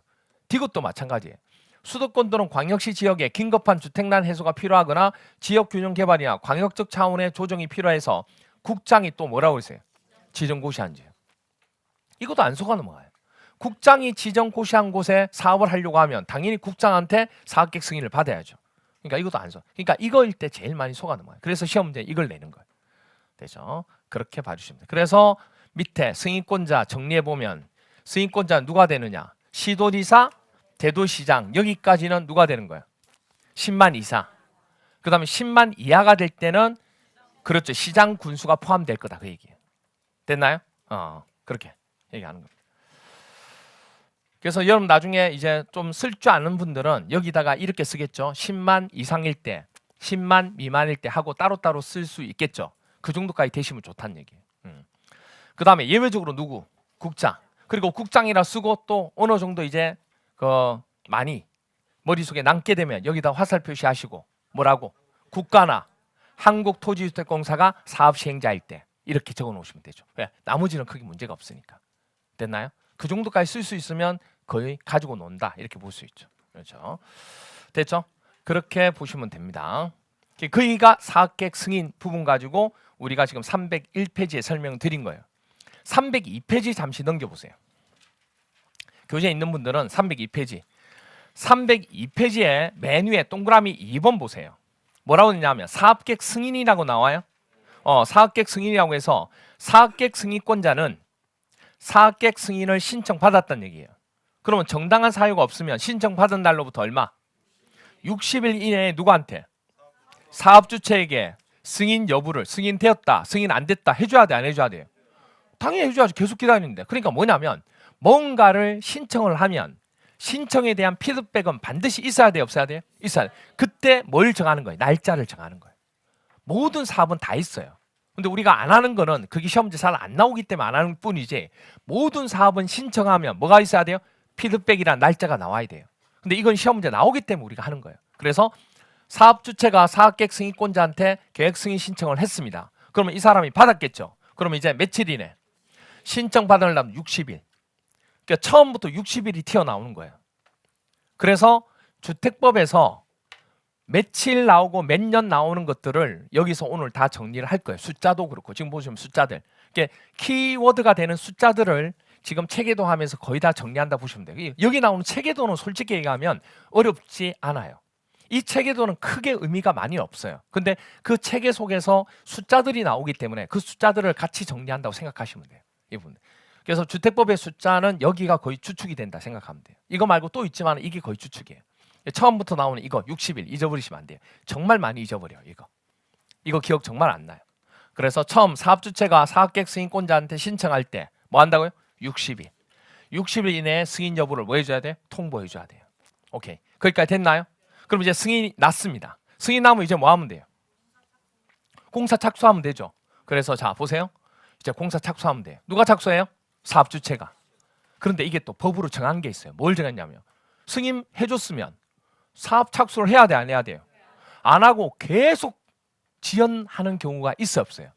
디귿도 마찬가지예요. 수도권 또는 광역시 지역에 긴급한 주택난 해소가 필요하거나 지역 균형 개발이나 광역적 차원의 조정이 필요해서 국장이 또 뭐라고 했어요? 지정고시한 지역. 이것도 안 속아 넘어가요. 국장이 지정고시한 곳에 사업을 하려고 하면 당연히 국장한테 사업계획 승인을 받아야죠. 그러니까 이것도 안 속. 그러니까 이거일 때 제일 많이 속아 넘어가요. 그래서 시험 문제 이걸 내는 거예요. 되죠? 그렇게 봐주시면 돼요. 그래서 밑에 승인권자 정리해 보면 승인권자는 누가 되느냐? 시도지사, 대도시장 여기까지는 누가 되는 거예요? 10만 이상. 그 다음에 10만 이하가 될 때는 그렇죠. 시장 군수가 포함될 거다 그 얘기예요. 됐나요? 그렇게 얘기하는 겁니다. 그래서 여러분 나중에 이제 좀 쓸 줄 아는 분들은 여기다가 이렇게 쓰겠죠. 10만 이상일 때, 10만 미만일 때 하고 따로따로 쓸 수 있겠죠. 그 정도까지 되시면 좋다는 얘기예요. 그 다음에 예외적으로 누구? 국장. 그리고 국장이라 쓰고 또 어느 정도 이제 많이 머릿속에 남게 되면 여기다 화살 표시하시고 뭐라고? 국가나 한국토지주택공사가 사업 시행자일 때 이렇게 적어 놓으시면 되죠. 왜? 나머지는 크게 문제가 없으니까. 됐나요? 그 정도까지 쓸 수 있으면 거의 가지고 논다 이렇게 볼 수 있죠. 그렇죠? 됐죠? 그렇게 보시면 됩니다. 거기가 사업계획 승인 부분 가지고 우리가 지금 301페이지에 설명드린 거예요. 302페이지 잠시 넘겨보세요. 교재에 있는 분들은 302페이지. 302페이지에 맨 위에 동그라미 2번 보세요. 뭐라고 했냐면 사업계획 승인이라고 나와요. 사업계획 승인이라고 해서 사업계획 승인권자는 사업계획 승인을 신청받았다는 얘기예요. 그러면 정당한 사유가 없으면 신청받은 날로부터 얼마? 60일 이내에 누구한테? 사업주체에게 승인 여부를 승인되었다, 승인 안 됐다 해줘야 돼, 안 해줘야 돼요? 당연히 해줘야지. 계속 기다리는데. 그러니까 뭐냐면 뭔가를 신청을 하면 신청에 대한 피드백은 반드시 있어야 돼요, 없어야 돼요? 있어야 돼요. 그때 뭘 정하는 거예요? 날짜를 정하는 거예요. 모든 사업은 다 있어요. 근데 우리가 안 하는 거는 그게 시험 문제 잘 안 나오기 때문에 안 하는 뿐이지 모든 사업은 신청하면 뭐가 있어야 돼요? 피드백이란 날짜가 나와야 돼요. 근데 이건 시험 문제 나오기 때문에 우리가 하는 거예요. 그래서 사업 주체가 사업계획 승인권자한테 계획 승인 신청을 했습니다. 그러면 이 사람이 받았겠죠. 그러면 이제 며칠이네? 신청 받으려면 60일. 그러니까 처음부터 60일이 튀어나오는 거예요. 그래서 주택법에서 며칠 나오고 몇 년 나오는 것들을 여기서 오늘 다 정리를 할 거예요. 숫자도 그렇고 지금 보시면 숫자들. 이게 키워드가 되는 숫자들을 지금 체계도하면서 거의 다 정리한다 보시면 돼요. 여기 나오는 체계도는 솔직히 얘기하면 어렵지 않아요. 이 체계도는 크게 의미가 많이 없어요. 근데 그 체계 속에서 숫자들이 나오기 때문에 그 숫자들을 같이 정리한다고 생각하시면 돼요. 이분. 그래서 주택법의 숫자는 여기가 거의 주축이 된다 생각하면 돼요. 이거 말고 또 있지만 이게 거의 주축이에요. 처음부터 나오는 이거 60일 잊어버리시면 안 돼요. 정말 많이 잊어버려요. 이거 기억 정말 안 나요. 그래서 처음 사업주체가 사업계획 승인권자한테 신청할 때 뭐 한다고요? 60일. 60일 이내에 승인 여부를 뭐 해줘야 돼요? 통보해줘야 돼요. 오케이. 거기까지 됐나요? 그럼 이제 승인이 났습니다. 승인 나면 이제 뭐 하면 돼요? 공사 착수하면 되죠. 그래서 자 보세요. 이제 공사 착수하면 돼요. 누가 착수해요? 사업주체가. 그런데 이게 또 법으로 정한 게 있어요. 뭘 정했냐면 승인해줬으면 사업 착수를 해야 돼, 안 해야 돼요? 안 하고 계속 지연하는 경우가 있어, 없어요?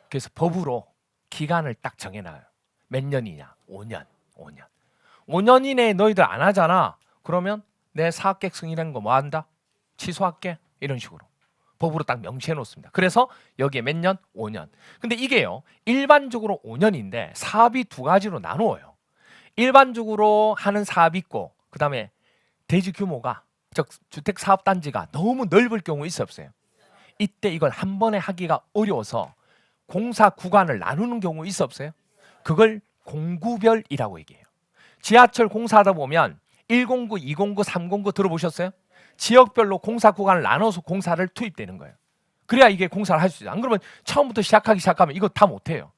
그래서 법으로 기간을 딱 정해놔요. 몇 년이냐? 5년. 5년 이내에 너희들 안 하잖아. 그러면 내 사업계획 승인한 거 뭐 한다? 취소할게. 이런 식으로 법으로 딱 명시해 놓습니다. 그래서 여기에 몇 년? 5년. 근데 이게요, 일반적으로 5년인데 사업이 두 가지로 나누어요. 일반적으로 하는 사업이 있고, 그 다음에 대지 규모가, 즉 주택사업단지가 너무 넓을 경우 있어, 없어요? 이때 이걸 한 번에 하기가 어려워서 공사 구간을 나누는 경우 있어, 없어요? 그걸 공구별이라고 얘기해요. 지하철 공사하다 보면 1공구, 2공구, 3공구 들어보셨어요? 지역별로 공사 구간을 나눠서 공사를 투입되는 거예요. 그래야 이게 공사를 할 수 있어요. 안 그러면 처음부터 시작하면 이거 다 못해요.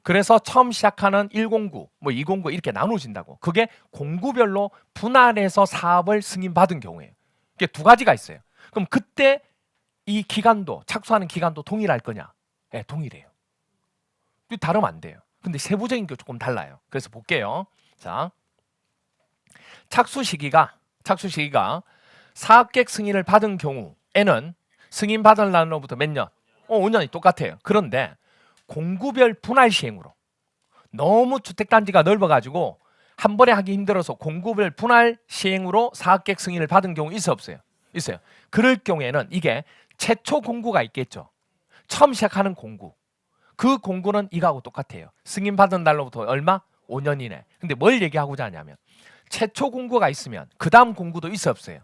그래서 처음 시작하는 1공구, 뭐 2공구 이렇게 나눠진다고. 그게 공구별로 분할해서 사업을 승인받은 경우예요. 이게 두 가지가 있어요. 그럼 그때 이 기간도, 착수하는 기간도 동일할 거냐? 네, 동일해요. 다르면 안 돼요. 근데 세부적인 게 조금 달라요. 그래서 볼게요. 자, 착수 시기가 사업계획 승인을 받은 경우에는 승인 받은 날로부터 몇 년? 5년이 똑같아요. 그런데 공구별 분할 시행으로, 너무 주택단지가 넓어가지고 한 번에 하기 힘들어서 공구별 분할 시행으로 사업계획 승인을 받은 경우 있어, 없어요? 있어요. 그럴 경우에는 이게 최초 공구가 있겠죠. 처음 시작하는 공구. 그 공구는 이거하고 똑같아요. 승인 받은 날로부터 얼마? 5년 이내. 근데 뭘 얘기하고자 하냐면 최초 공구가 있으면 그 다음 공구도 있어, 없어요?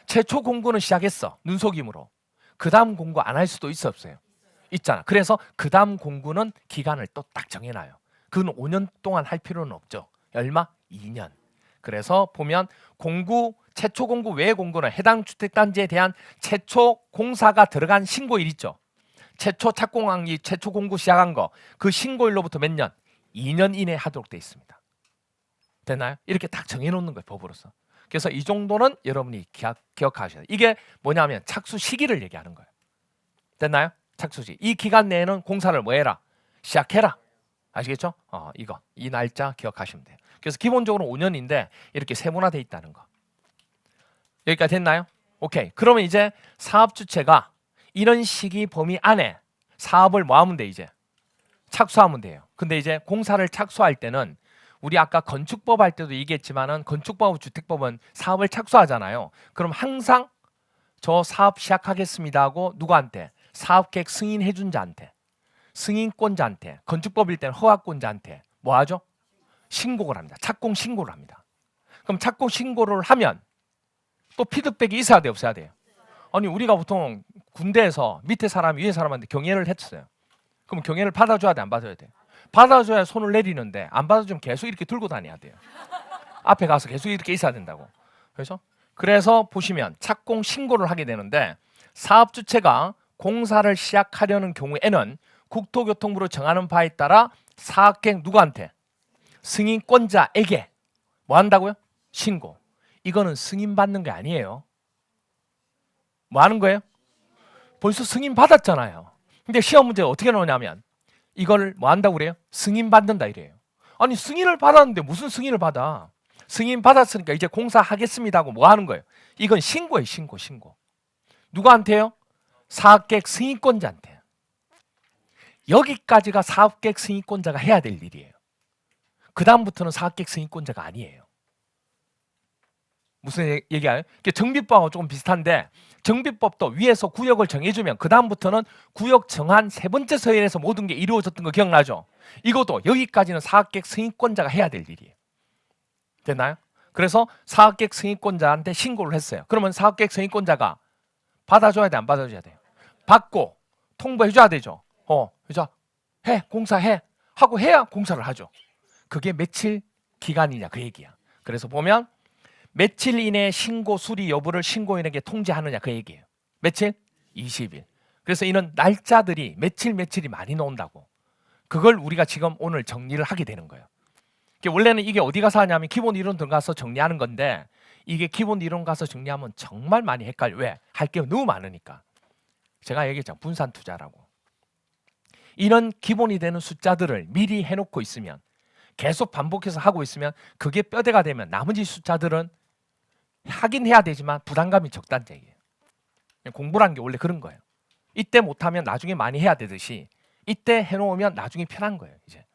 최초 공구는 시작했어, 눈속임으로. 그 다음 공구 안 할 수도 있어, 없어요? 있잖아. 그래서 그 다음 공구는 기간을 또 딱 정해놔요. 그건 5년 동안 할 필요는 없죠. 얼마? 2년. 그래서 보면 공구, 최초 공구 외의 공구는 해당 주택단지에 대한 최초 공사가 들어간 신고일 있죠. 최초 착공한기, 최초 공구 시작한 거, 그 신고일로부터 몇 년? 2년 이내에 하도록 되어 있습니다. 됐나요? 이렇게 딱 정해놓는 거예요, 법으로서. 그래서 이 정도는 여러분이 기억하셔야 돼요. 이게 뭐냐면 착수 시기를 얘기하는 거예요. 됐나요? 착수 시기. 이 기간 내에는 공사를 뭐 해라? 시작해라. 아시겠죠? 이 날짜 기억하시면 돼요. 그래서 기본적으로 5년인데 이렇게 세분화되어 있다는 거. 여기까지 됐나요? 오케이. 그러면 이제 사업주체가 이런 시기 범위 안에 사업을 뭐 하면 돼? 이제 착수하면 돼요. 근데 이제 공사를 착수할 때는 우리 아까 건축법 할 때도 얘기했지만은 건축법, 주택법은 사업을 착수하잖아요. 그럼 항상 저 사업 시작하겠습니다 하고 누구한테? 사업계획 승인해 준 자한테, 승인권자한테, 건축법일 때는 허가권자한테 뭐 하죠? 신고를 합니다. 착공 신고를 합니다. 그럼 착공 신고를 하면 또 피드백이 있어야 돼요, 없어야 돼요? 아니 우리가 보통 군대에서 밑에 사람 위에 사람한테 경애를 했어요. 그럼 경애를 받아줘야 돼, 안 받아야 돼? 받아줘야 손을 내리는데 안 받아주면 계속 이렇게 들고 다녀야 돼요. 앞에 가서 계속 이렇게 있어야 된다고. 그래서 보시면 착공 신고를 하게 되는데 사업주체가 공사를 시작하려는 경우에는 국토교통부로 정하는 바에 따라 사업계획 누구한테? 승인권자에게 뭐 한다고요? 신고. 이거는 승인받는 게 아니에요. 뭐 하는 거예요? 벌써 승인 받았잖아요. 근데 시험 문제가 어떻게 나오냐면 이걸 뭐 한다고 그래요? 승인 받는다 이래요. 아니 승인을 받았는데 무슨 승인을 받아? 승인 받았으니까 이제 공사하겠습니다 하고 뭐 하는 거예요? 이건 신고예요. 신고. 누구한테요? 사업계획 승인권자한테. 여기까지가 사업계획 승인권자가 해야 될 일이에요. 그 다음부터는 사업계획 승인권자가 아니에요. 무슨 얘기예요? 정비법하고 조금 비슷한데 정비법도 위에서 구역을 정해주면 그 다음부터는 구역 정한 세 번째 서열에서 모든 게 이루어졌던 거 기억나죠? 이것도 여기까지는 사업계획 승인권자가 해야 될 일이에요. 됐나요? 그래서 사업계획 승인권자한테 신고를 했어요. 그러면 사업계획 승인권자가 받아줘야 돼, 안 받아줘야 돼요? 받고 통보해줘야 되죠. 그죠? 공사해 하고 해야 공사를 하죠. 그게 며칠 기간이냐 그 얘기야. 그래서 보면 며칠 이내 신고 수리 여부를 신고인에게 통지하느냐 그 얘기예요. 며칠? 20일. 그래서 이는 날짜들이 며칠이 많이 나온다고. 그걸 우리가 지금 오늘 정리를 하게 되는 거예요. 원래는 이게 어디 가서 하냐면 기본 이론 들어가서 정리하는 건데 이게 기본 이론 가서 정리하면 정말 많이 헷갈려. 왜? 할 게 너무 많으니까. 제가 얘기했잖아요. 분산 투자라고. 이런 기본이 되는 숫자들을 미리 해놓고 있으면 계속 반복해서 하고 있으면 그게 뼈대가 되면 나머지 숫자들은 하긴 해야 되지만 부담감이 적다는 얘기예요. 공부라는 게 원래 그런 거예요. 이때 못하면 나중에 많이 해야 되듯이 이때 해놓으면 나중에 편한 거예요. 이제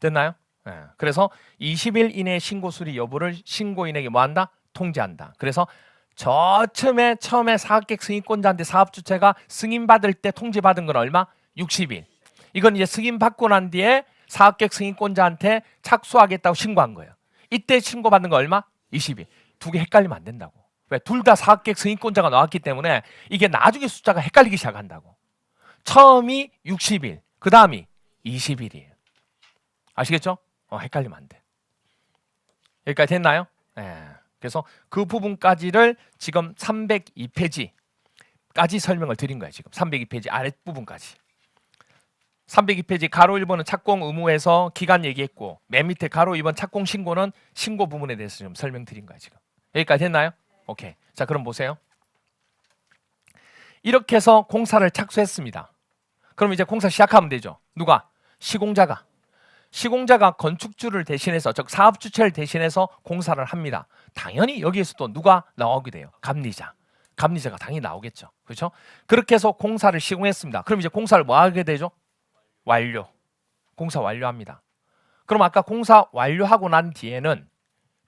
됐나요? 네. 그래서 20일 이내 신고 수리 여부를 신고인에게 뭐한다? 통지한다. 그래서 처음에 사업계획 승인권자한테 사업주체가 승인받을 때 통지받은 건 얼마? 60일. 이건 이제 승인받고 난 뒤에 사업계획 승인권자한테 착수하겠다고 신고한 거예요. 이때 신고받는 거 얼마? 20일. 두 개 헷갈리면 안 된다고. 왜? 둘 다 사업계획 승인권자가 나왔기 때문에 이게 나중에 숫자가 헷갈리기 시작한다고. 처음이 60일, 그 다음이 20일이에요. 아시겠죠? 헷갈리면 안 돼. 여기까지 됐나요? 네. 그래서 그 부분까지를 지금 302페이지까지 설명을 드린 거예요. 지금 302페이지 아랫부분까지. 302페이지 가로 1번은 착공 의무에서 기간 얘기했고 맨 밑에 가로 2번 착공 신고는 신고 부분에 대해서 좀 설명드린 거예요. 지금 여기까지 됐나요? 오케이. 자 그럼 보세요. 이렇게 해서 공사를 착수했습니다. 그럼 이제 공사 시작하면 되죠. 누가? 시공자가 건축주를 대신해서 즉 사업주체를 대신해서 공사를 합니다. 당연히 여기에서도 누가 나오게 돼요? 감리자가 당연히 나오겠죠. 그렇죠? 그렇게 해서 공사를 시공했습니다. 그럼 이제 공사를 뭐 하게 되죠? 공사 완료합니다. 그럼 아까 공사 완료하고 난 뒤에는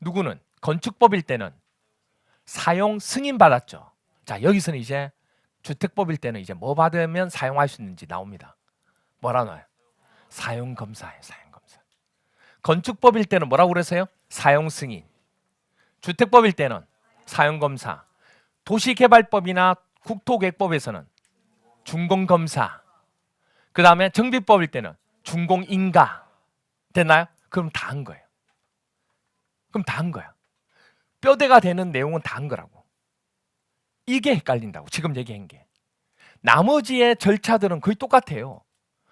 누구는 건축법일 때는 사용 승인 받았죠. 자 여기서는 이제 주택법일 때는 이제 뭐 받으면 사용할 수 있는지 나옵니다. 뭐라 나와요? 사용 검사예요. 사용 검사. 건축법일 때는 뭐라고 그랬어요? 사용 승인. 주택법일 때는 사용 검사. 도시개발법이나 국토계획법에서는 준공 검사. 그 다음에 정비법일 때는 준공 인가. 됐나요? 그럼 다 한 거예요. 그럼 다 한 거야. 뼈대가 되는 내용은 다 한 거라고. 이게 헷갈린다고 지금 얘기한 게. 나머지의 절차들은 거의 똑같아요.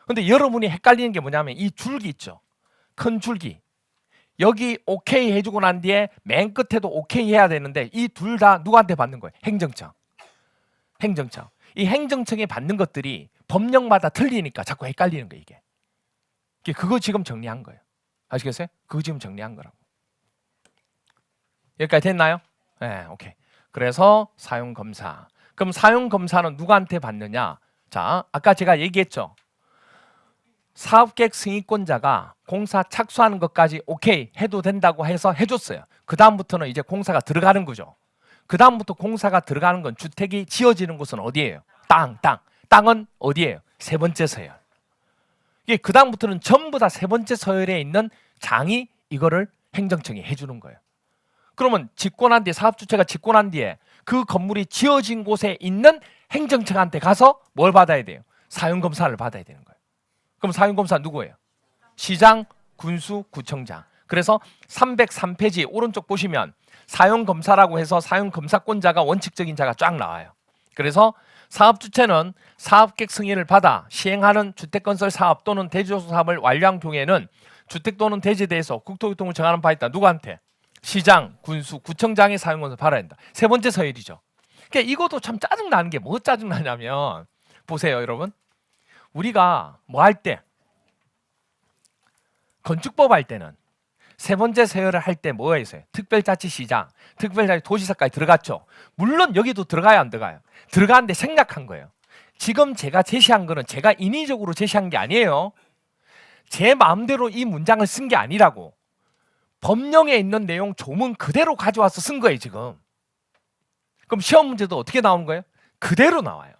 근데 여러분이 헷갈리는 게 뭐냐면 이 줄기 있죠. 큰 줄기. 여기 오케이 해주고 난 뒤에 맨 끝에도 오케이 해야 되는데 이 둘 다 누구한테 받는 거예요? 행정청. 이 행정청에 받는 것들이 법령마다 틀리니까 자꾸 헷갈리는 거예요. 이게. 그거 지금 정리한 거예요. 아시겠어요? 그거 지금 정리한 거라고. 여기까지 됐나요? 네, 오케이. 그래서 사용검사. 그럼 사용검사는 누구한테 받느냐? 자, 아까 제가 얘기했죠. 사업계획 승인권자가 공사 착수하는 것까지 오케이 해도 된다고 해서 해줬어요. 그 다음부터는 이제 공사가 들어가는 거죠. 그 다음부터 공사가 들어가는 건 주택이 지어지는 곳은 어디예요? 땅은 어디예요? 세 번째 서열. 이게 그 다음부터는 전부 다 세 번째 서열에 있는 장이 이거를 행정청이 해주는 거예요. 그러면 집권한 뒤에 사업주체가 집권한 뒤에 그 건물이 지어진 곳에 있는 행정청한테 가서 뭘 받아야 돼요? 사용검사를 받아야 되는 거예요. 그럼 사용검사 누구예요? 시장, 군수, 구청장. 그래서 303페이지 오른쪽 보시면 사용검사라고 해서 사용검사권자가 원칙적인 자가 쫙 나와요. 그래서 사업주체는 사업계획 승인을 받아 시행하는 주택건설 사업 또는 대지조성 사업을 완료한 경우에는 주택 또는 대지에 대해서 국토교통부 정하는 바 있다. 누구한테? 시장, 군수, 구청장의 사용검사 받아야 된다. 세 번째 서열이죠. 그러니까 이것도 참 짜증나는 게 뭐 짜증나냐면 보세요 여러분. 우리가 뭐 할 때 건축법 할 때는 세 번째 서열을 할 때 뭐가 있어요? 특별자치시장, 특별자치도지사까지 들어갔죠. 물론 여기도 들어가야 안 들어가요? 들어가는데 생략한 거예요. 지금 제가 제시한 거는 제가 인위적으로 제시한 게 아니에요. 제 마음대로 이 문장을 쓴 게 아니라고. 법령에 있는 내용 조문 그대로 가져와서 쓴 거예요 지금. 그럼 시험 문제도 어떻게 나오는 거예요? 그대로 나와요.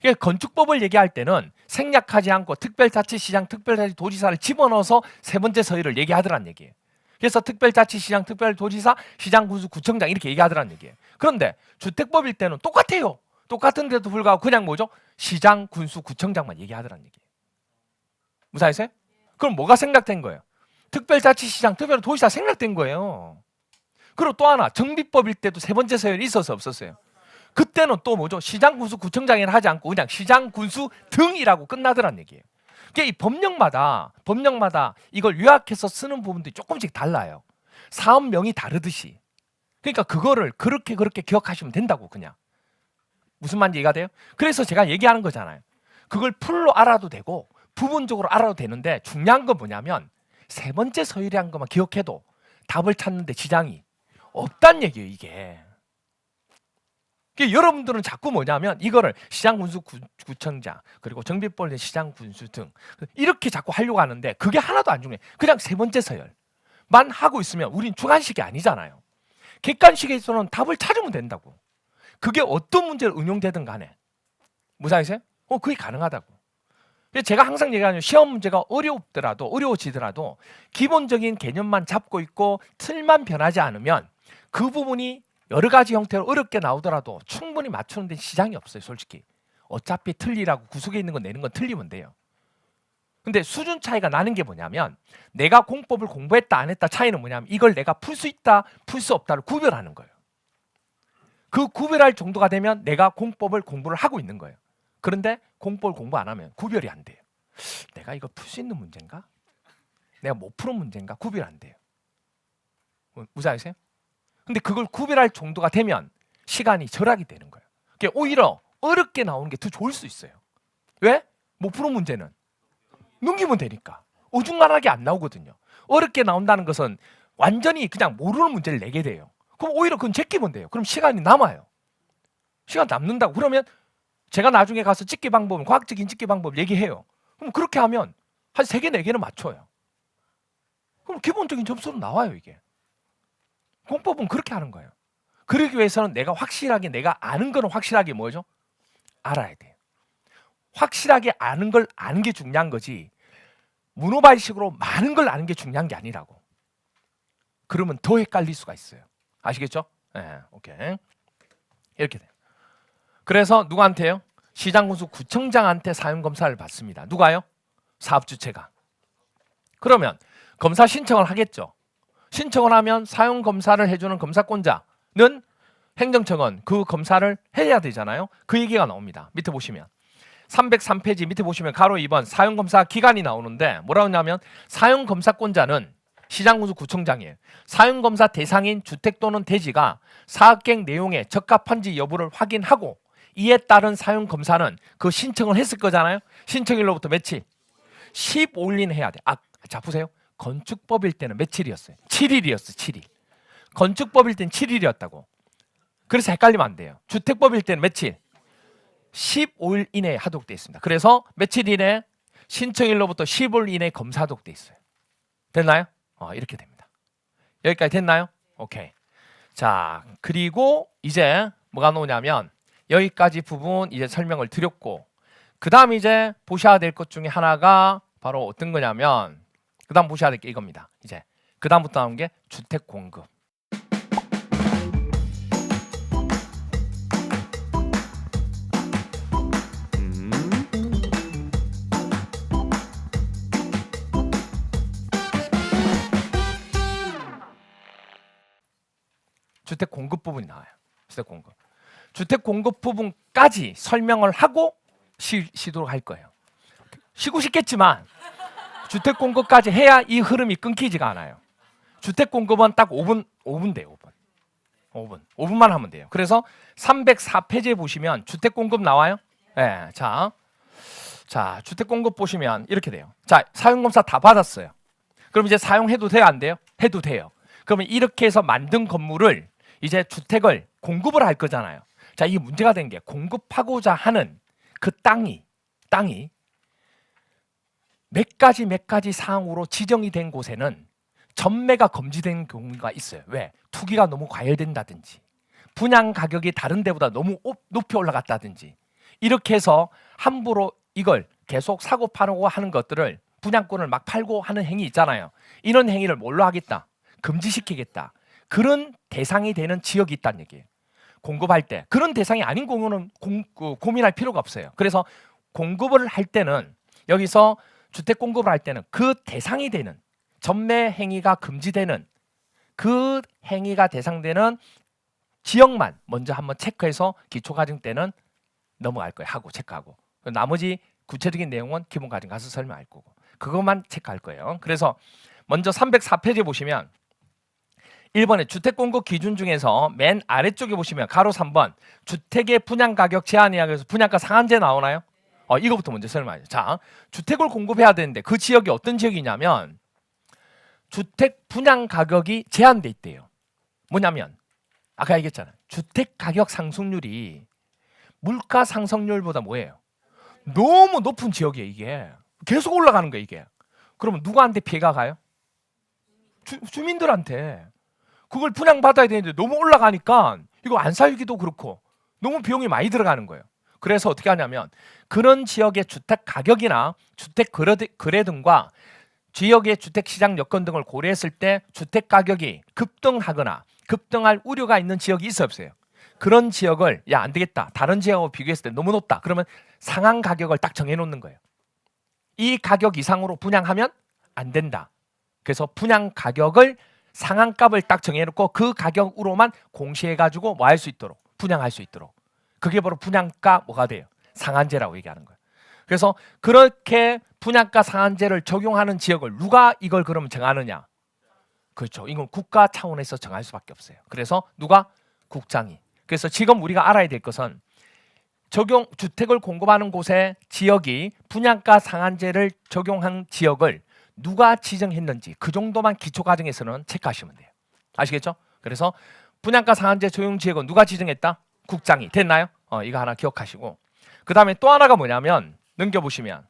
그러니까 건축법을 얘기할 때는 생략하지 않고 특별자치시장, 특별자치도지사를 집어넣어서 세 번째 서열을 얘기하더란 얘기예요. 그래서 특별자치시장, 특별도지사, 시장, 군수, 구청장 이렇게 얘기하더란 얘기예요. 그런데 주택법일 때는 똑같아요. 똑같은데도 불구하고 그냥 뭐죠? 시장, 군수, 구청장만 얘기하더란 얘기예요. 무사했어요? 그럼 뭐가 생략된 거예요? 특별자치시장, 특별도지사 생략된 거예요. 그리고 또 하나 정비법일 때도 세 번째 서열이 있어서 없었어요. 그때는 또 뭐죠? 시장군수 구청장이라 하지 않고 그냥 시장군수 등이라고 끝나더란 얘기예요. 그러니까 이 법령마다 이걸 요약해서 쓰는 부분들이 조금씩 달라요. 사업명이 다르듯이. 그러니까 그거를 그렇게 기억하시면 된다고 그냥. 무슨 말인지 이해가 돼요? 그래서 제가 얘기하는 거잖아요. 그걸 풀로 알아도 되고 부분적으로 알아도 되는데 중요한 건 뭐냐면 세 번째 서열이란 것만 기억해도 답을 찾는데 지장이 없단 얘기예요, 이게. 그러니까 여러분들은 자꾸 뭐냐면 이거를 시장군수구청장 그리고 정비법의 시장군수 등 이렇게 자꾸 하려고 하는데 그게 하나도 안 중요해. 그냥 세 번째 서열만 하고 있으면 우린 주관식이 아니잖아요. 객관식에서는 답을 찾으면 된다고. 그게 어떤 문제로 응용되든 간에. 무사히세요? 그게 가능하다고. 그래서 제가 항상 얘기하는 시험 문제가 어려워지더라도 기본적인 개념만 잡고 있고 틀만 변하지 않으면 그 부분이 여러 가지 형태로 어렵게 나오더라도 충분히 맞추는 데 시장이 없어요, 솔직히. 어차피 틀리라고 구석에 있는 거 내는 건 틀리면 돼요. 근데 수준 차이가 나는 게 뭐냐면 내가 공법을 공부했다 안 했다 차이는 뭐냐면 이걸 내가 풀 수 있다, 풀 수 없다를 구별하는 거예요. 그 구별할 정도가 되면 내가 공법을 공부를 하고 있는 거예요. 그런데 공법을 공부 안 하면 구별이 안 돼요. 내가 이거 풀 수 있는 문제인가? 내가 못 푸는 문제인가? 구별 안 돼요. 무슨 아세요? 근데 그걸 구별할 정도가 되면 시간이 절약이 되는 거예요. 그러니까 오히려 어렵게 나오는 게 더 좋을 수 있어요. 왜? 못 푸는 문제는 넘기면 되니까. 어중간하게 안 나오거든요. 어렵게 나온다는 것은 완전히 그냥 모르는 문제를 내게 돼요. 그럼 오히려 그건 제끼면 돼요. 그럼 시간이 남아요. 시간 남는다고. 그러면 제가 나중에 가서 찍기 방법, 과학적인 찍기 방법 얘기해요. 그럼 그렇게 하면 한 3개, 4개는 맞춰요. 그럼 기본적인 점수로 나와요, 이게. 공법은 그렇게 하는 거예요. 그러기 위해서는 내가 아는 거는 확실하게 뭐죠? 알아야 돼요. 확실하게 아는 걸 아는 게 중요한 거지 문어발식으로 많은 걸 아는 게 중요한 게 아니라고. 그러면 더 헷갈릴 수가 있어요. 아시겠죠? 네, 오케이. 이렇게 돼요. 그래서 누구한테요? 시장군수 구청장한테 사용검사를 받습니다. 누가요? 사업주체가. 그러면 검사 신청을 하겠죠. 신청을 하면 사용검사를 해주는 검사권자는 행정청은 그 검사를 해야 되잖아요. 그 얘기가 나옵니다. 밑에 보시면 303페이지 밑에 보시면 가로 2번 사용검사 기간이 나오는데 뭐라고 하냐면 사용검사권자는 시장군수 구청장이에요. 사용검사 대상인 주택 또는 대지가 사업계획 내용에 적합한지 여부를 확인하고 이에 따른 사용검사는 그 신청을 했을 거잖아요. 신청일로부터 며칠? 15일 이내 해야 돼. 자 보세요. 건축법일 때는 며칠이었어요? 7일이었어. 7일. 건축법일 때는 7일이었다고. 그래서 헷갈리면 안 돼요. 주택법일 때는 며칠? 15일 이내에 하도록 되어 있습니다. 그래서 며칠 이내? 신청일로부터 15일 이내에 검사하도록 되어 있어요. 됐나요? 이렇게 됩니다. 여기까지 됐나요? 오케이. 자, 그리고 이제 뭐가 나오냐면 여기까지 부분 이제 설명을 드렸고 그 다음 이제 보셔야 될 것 중에 하나가 바로 어떤 거냐면 그 다음 보셔야 될 게 이겁니다. 이제 그 다음부터 나오는 게 주택 공급. 주택 공급 부분이 나와요. 주택 공급. 주택 공급 부분까지 설명을 하고 쉬도록 할 거예요. 쉬고 싶겠지만 주택 공급까지 해야 이 흐름이 끊기지가 않아요. 주택 공급은 딱 5분 돼요. 5분만 하면 돼요. 그래서 304페이지에 보시면 주택 공급 나와요. 네, 자, 주택 공급 보시면 이렇게 돼요. 자, 사용검사 다 받았어요. 그럼 이제 사용해도 돼요, 안 돼요? 해도 돼요. 그러면 이렇게 해서 만든 건물을 이제 주택을 공급을 할 거잖아요. 자, 이게 문제가 된 게 공급하고자 하는 그 땅이 몇 가지 사항으로 지정이 된 곳에는 전매가 금지된 경우가 있어요. 왜? 투기가 너무 과열된다든지 분양 가격이 다른 데보다 너무 높이 올라갔다든지 이렇게 해서 함부로 이걸 계속 사고 파고 하는 것들을 분양권을 막 팔고 하는 행위 있잖아요. 이런 행위를 뭘로 하겠다? 금지시키겠다. 그런 대상이 되는 지역이 있다는 얘기예요. 공급할 때. 그런 대상이 아닌 경우는 고민할 필요가 없어요. 그래서 공급을 할 때는 여기서 주택 공급을 할 때는 그 대상이 되는 전매 행위가 금지되는 그 행위가 대상되는 지역만 먼저 한번 체크해서 기초과정 때는 넘어갈 거예요. 하고 체크하고. 나머지 구체적인 내용은 기본과정 가서 설명할 거고. 그것만 체크할 거예요. 그래서 먼저 304페이지 보시면 1번에 주택공급 기준 중에서 맨 아래쪽에 보시면 가로 3번 주택의 분양가격 제한 이야기에서 분양가 상한제 나오나요? 이거부터 먼저 설명하죠. 자, 주택을 공급해야 되는데 그 지역이 어떤 지역이냐면 주택 분양 가격이 제한돼 있대요. 뭐냐면 아까 얘기했잖아요. 주택 가격 상승률이 물가 상승률보다 뭐예요? 너무 높은 지역이에요. 이게 계속 올라가는 거예요. 이게. 그러면 누구한테 피해가 가요? 주민들한테. 그걸 분양받아야 되는데 너무 올라가니까 이거 안 살기도 그렇고 너무 비용이 많이 들어가는 거예요. 그래서 어떻게 하냐면 그런 지역의 주택 가격이나 주택 거래 등과 지역의 주택시장 여건 등을 고려했을 때 주택 가격이 급등하거나 급등할 우려가 있는 지역이 있어 없어요? 그런 지역을 야, 안 되겠다. 다른 지역하고 비교했을 때 너무 높다. 그러면 상한 가격을 딱 정해놓는 거예요. 이 가격 이상으로 분양하면 안 된다. 그래서 분양 가격을 상한값을 딱 정해놓고 그 가격으로만 공시해가지고 뭐 할 수 있도록 분양할 수 있도록. 그게 바로 분양가 뭐가 돼요? 상한제라고 얘기하는 거예요. 그래서 그렇게 분양가 상한제를 적용하는 지역을 누가 이걸 그러면 정하느냐? 그렇죠. 이건 국가 차원에서 정할 수밖에 없어요. 그래서 누가? 국장이. 그래서 지금 우리가 알아야 될 것은 주택을 공급하는 곳에 지역이 분양가 상한제를 적용한 지역을 누가 지정했는지 그 정도만 기초과정에서는 체크하시면 돼요. 아시겠죠? 그래서 분양가 상한제 적용 지역은 누가 지정했다? 국장이. 됐나요? 이거 하나 기억하시고 그 다음에 또 하나가 뭐냐면 넘겨보시면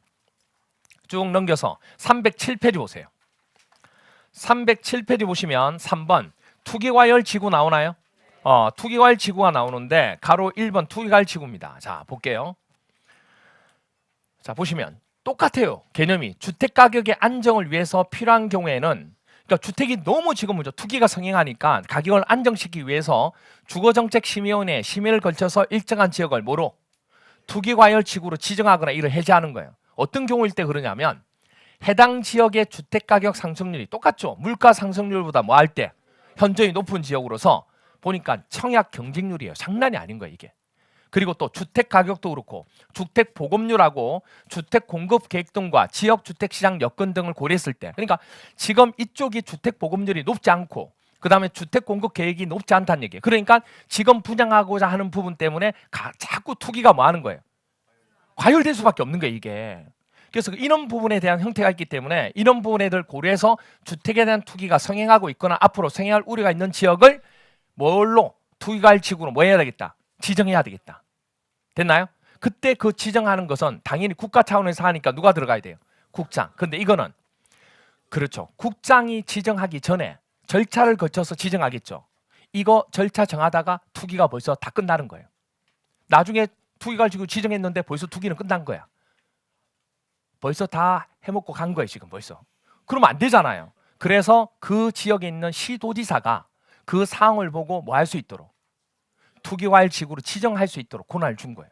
쭉 넘겨서 307페이지 보세요. 307페이지 보시면 3번 투기과열 지구 나오나요? 투기과열 지구가 나오는데 가로 1번 투기과열 지구입니다. 자, 볼게요. 자, 보시면 똑같아요. 개념이 주택 가격의 안정을 위해서 필요한 경우에는 그러니까 주택이 너무 지금 뭐죠? 투기가 성행하니까 가격을 안정시키기 위해서 주거정책심의원회 심의를 거쳐서 일정한 지역을 뭐로? 투기과열 지구로 지정하거나 이를 해제하는 거예요. 어떤 경우일 때 그러냐면 해당 지역의 주택 가격 상승률이 똑같죠. 물가 상승률보다 뭐 할 때 현저히 높은 지역으로서 보니까 청약 경쟁률이에요. 장난이 아닌 거예요, 이게. 그리고 또 주택 가격도 그렇고 주택 보급률하고 주택 공급 계획 등과 지역 주택 시장 여건 등을 고려했을 때 그러니까 지금 이쪽이 주택 보급률이 높지 않고 그다음에 주택 공급 계획이 높지 않다는 얘기예요. 그러니까 지금 분양하고자 하는 부분 때문에 자꾸 투기가 뭐 하는 거예요? 과열될 수밖에 없는 거예요, 이게. 그래서 이런 부분에 대한 형태가 있기 때문에 이런 부분에 대해 고려해서 주택에 대한 투기가 성행하고 있거나 앞으로 성행할 우려가 있는 지역을 뭘로? 투기과열 지구로 뭐 해야 되겠다? 지정해야 되겠다. 됐나요? 그때 그 지정하는 것은 당연히 국가 차원에서 하니까 누가 들어가야 돼요? 국장. 근데 이거는 그렇죠. 국장이 지정하기 전에 절차를 거쳐서 지정하겠죠. 이거 절차 정하다가 투기가 벌써 다 끝나는 거예요. 나중에 투기과열 지구 지정했는데 벌써 투기는 끝난 거야. 벌써 다 해먹고 간 거예요, 지금 벌써. 그러면 안 되잖아요. 그래서 그 지역에 있는 시도지사가 그 사항을 보고 뭐 할 수 있도록 투기과열 지구로 지정할 수 있도록 권한을 준 거예요.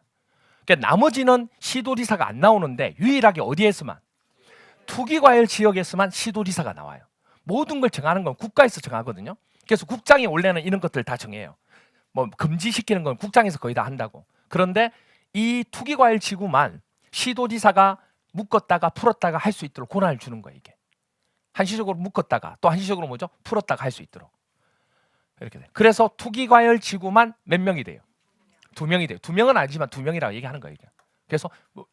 그러니까 나머지는 시도지사가 안 나오는데 유일하게 어디에서만? 투기과열 지역에서만 시도지사가 나와요. 모든 걸 정하는 건 국가에서 정하거든요. 그래서 국장이 원래는 이런 것들 다 정해요. 뭐 금지시키는 건 국장에서 거의 다 한다고. 그런데 이 투기과열 지구만 시도지사가 묶었다가 풀었다가 할 수 있도록 권한을 주는 거예요, 이게. 한시적으로 묶었다가 또 한시적으로 뭐죠? 풀었다가 할 수 있도록. 이렇게 돼요. 그래서 투기과열 지구만 몇 명이 돼요? 2명이 돼요. 2명은 아니지만 2명이라고 얘기하는 거예요, 이게. 그래서 뭐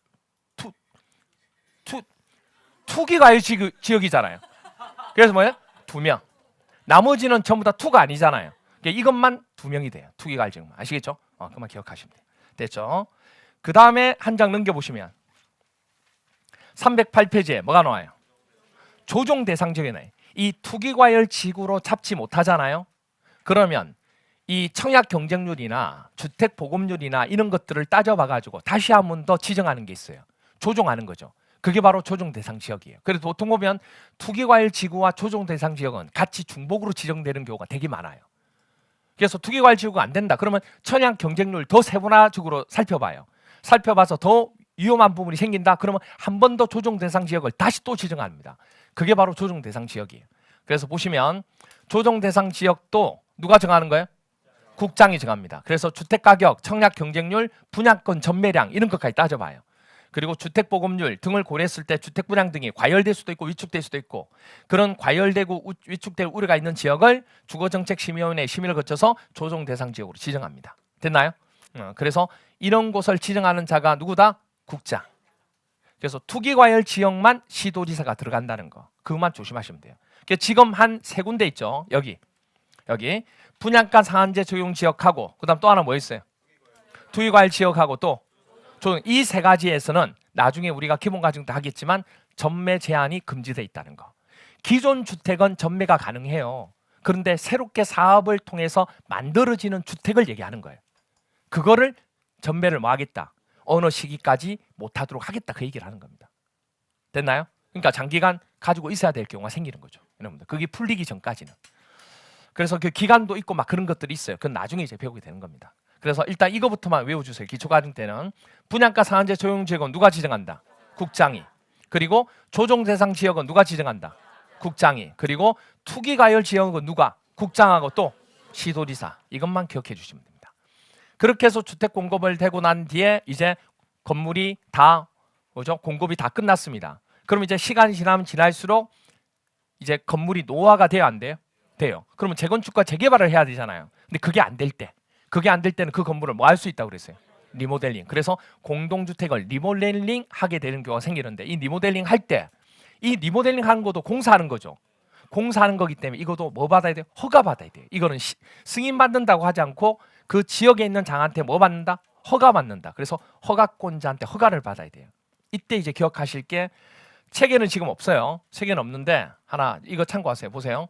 투기과열 지역이잖아요. 그래서 뭐예요? 2명. 나머지는 전부 다 투가 아니잖아요. 그러니까 이것만 2명이 돼요. 투기과열 지역만. 아시겠죠? 그만 기억하시면 돼요. 됐죠? 그 다음에 한 장 넘겨보시면 308페이지에 뭐가 나와요? 조정 대상 지역에 나와요. 이 투기과열 지구로 잡지 못하잖아요. 그러면 이 청약 경쟁률이나 주택 보급률이나 이런 것들을 따져봐가지고 다시 한 번 더 지정하는 게 있어요. 조정하는 거죠. 그게 바로 조정 대상 지역이에요. 그래서 보통 보면 투기과열 지구와 조정 대상 지역은 같이 중복으로 지정되는 경우가 되게 많아요. 그래서 투기과열 지구가 안 된다. 그러면 청약 경쟁률 더 세분화적으로 살펴봐요. 살펴봐서 더 위험한 부분이 생긴다. 그러면 한 번 더 조정 대상 지역을 다시 또 지정합니다. 그게 바로 조정 대상 지역이에요. 그래서 보시면 조정 대상 지역도 누가 정하는 거예요? 국장이 정합니다. 그래서 주택 가격, 청약 경쟁률, 분양권 전매량 이런 것까지 따져봐요. 그리고 주택 보급률 등을 고려했을 때 주택 분양 등이 과열될 수도 있고 위축될 수도 있고 그런 과열되고 위축될 우려가 있는 지역을 주거정책심의위원회 심의를 거쳐서 조정 대상 지역으로 지정합니다. 됐나요? 그래서 이런 곳을 지정하는 자가 누구다? 국장. 그래서 투기과열 지역만 시도지사가 들어간다는 거. 그것만 조심하시면 돼요. 지금 한 세 군데 있죠. 여기 분양가 상한제 적용 지역하고 그다음 또 하나 뭐 있어요? 투기과열 지역하고 또 이 세 가지에서는 나중에 우리가 기본가정도 하겠지만 전매 제한이 금지되어 있다는 거. 기존 주택은 전매가 가능해요. 그런데 새롭게 사업을 통해서 만들어지는 주택을 얘기하는 거예요. 그거를 전매를 뭐 하겠다. 어느 시기까지 못하도록 하겠다. 그 얘기를 하는 겁니다. 됐나요? 그러니까 장기간 가지고 있어야 될 경우가 생기는 거죠. 여러분들 그게 풀리기 전까지는. 그래서 그 기간도 있고 막 그런 것들이 있어요. 그건 나중에 이제 배우게 되는 겁니다. 그래서 일단 이거부터만 외워주세요. 기초과정 때는 분양가 상한제 적용 지역은 누가 지정한다? 국장이. 그리고 조정 대상 지역은 누가 지정한다? 국장이. 그리고 투기과열 지역은 누가? 국장하고 또 시도지사. 이것만 기억해 주시면 됩니다. 그렇게 해서 주택 공급을 되고 난 뒤에 이제 건물이 다 뭐죠? 공급이 다 끝났습니다. 그럼 이제 시간이 지나면 지날수록 이제 건물이 노화가 돼요, 안 돼요? 돼요. 그러면 재건축과 재개발을 해야 되잖아요. 근데 그게 안 될 때는 그 건물을 뭐 할 수 있다고 그랬어요? 리모델링. 그래서 공동주택을 리모델링 하게 되는 경우가 생기는데 이 리모델링 할 때 이 리모델링 하는 것도 공사하는 거죠. 공사하는 거기 때문에 이것도 뭐 받아야 돼요? 허가 받아야 돼요. 이거는 승인 받는다고 하지 않고 그 지역에 있는 장한테 뭐 받는다? 허가 받는다. 그래서 허가권자한테 허가를 받아야 돼요. 이때 이제 기억하실 게 책에는 지금 없어요. 책에는 없는데 하나 이거 참고하세요. 보세요.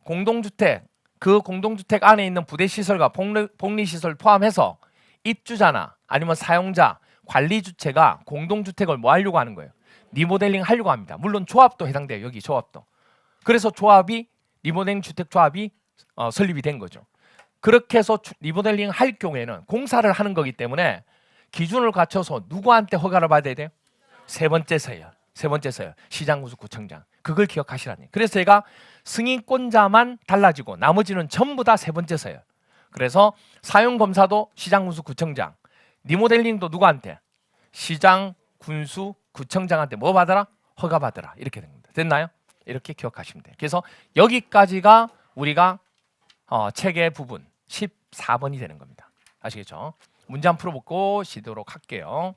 공동주택, 그 공동주택 안에 있는 부대시설과 복리시설 포함해서 입주자나 아니면 사용자, 관리주체가 공동주택을 뭐 하려고 하는 거예요? 리모델링 하려고 합니다. 물론 조합도 해당돼요. 여기 조합도. 그래서 조합이 리모델링 주택조합이 설립이 된 거죠. 그렇게 해서 리모델링 할 경우에는 공사를 하는 거기 때문에 기준을 갖춰서 누구한테 허가를 받아야 돼요? 세 번째 서열. 시장군수구청장. 그걸 기억하시라니. 그래서 제가 승인권자만 달라지고 나머지는 전부 다 세 번째 서열. 그래서 사용검사도 시장군수구청장. 리모델링도 누구한테? 시장군수구청장한테 뭐 받아라? 허가 받아라. 이렇게 된 겁니다. 됐나요? 이렇게 기억하시면 돼요. 그래서 여기까지가 우리가 책의 부분 14번이 되는 겁니다. 아시겠죠? 문제 한번 풀어보고 쉬도록 할게요.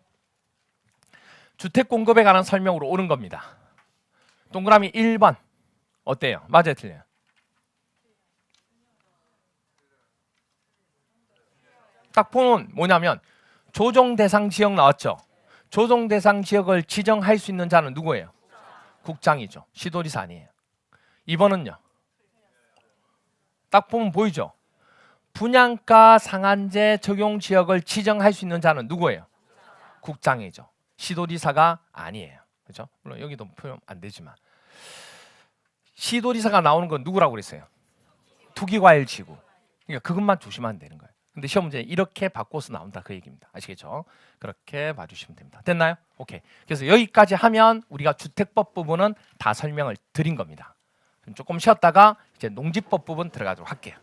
주택 공급에 관한 설명으로 오는 겁니다. 동그라미 1번 어때요? 맞아요, 틀려요? 딱 보면 뭐냐면 조정 대상 지역 나왔죠? 조정 대상 지역을 지정할 수 있는 자는 누구예요? 국장이죠. 시도지사 아니에요. 2번은요? 딱 보면 보이죠? 분양가 상한제 적용 지역을 지정할 수 있는 자는 누구예요? 국장이죠. 시도지사가 아니에요. 그렇죠? 물론 여기도 표현 안 되지만 시도지사가 나오는 건 누구라고 그랬어요? 투기과열지구. 그러니까 그것만 조심하면 되는 거예요. 근데 시험 문제 이렇게 바꿔서 나온다 그 얘기입니다. 아시겠죠? 그렇게 봐주시면 됩니다. 됐나요? 오케이. 그래서 여기까지 하면 우리가 주택법 부분은 다 설명을 드린 겁니다. 조금 쉬었다가 이제 농지법 부분 들어가도록 할게요.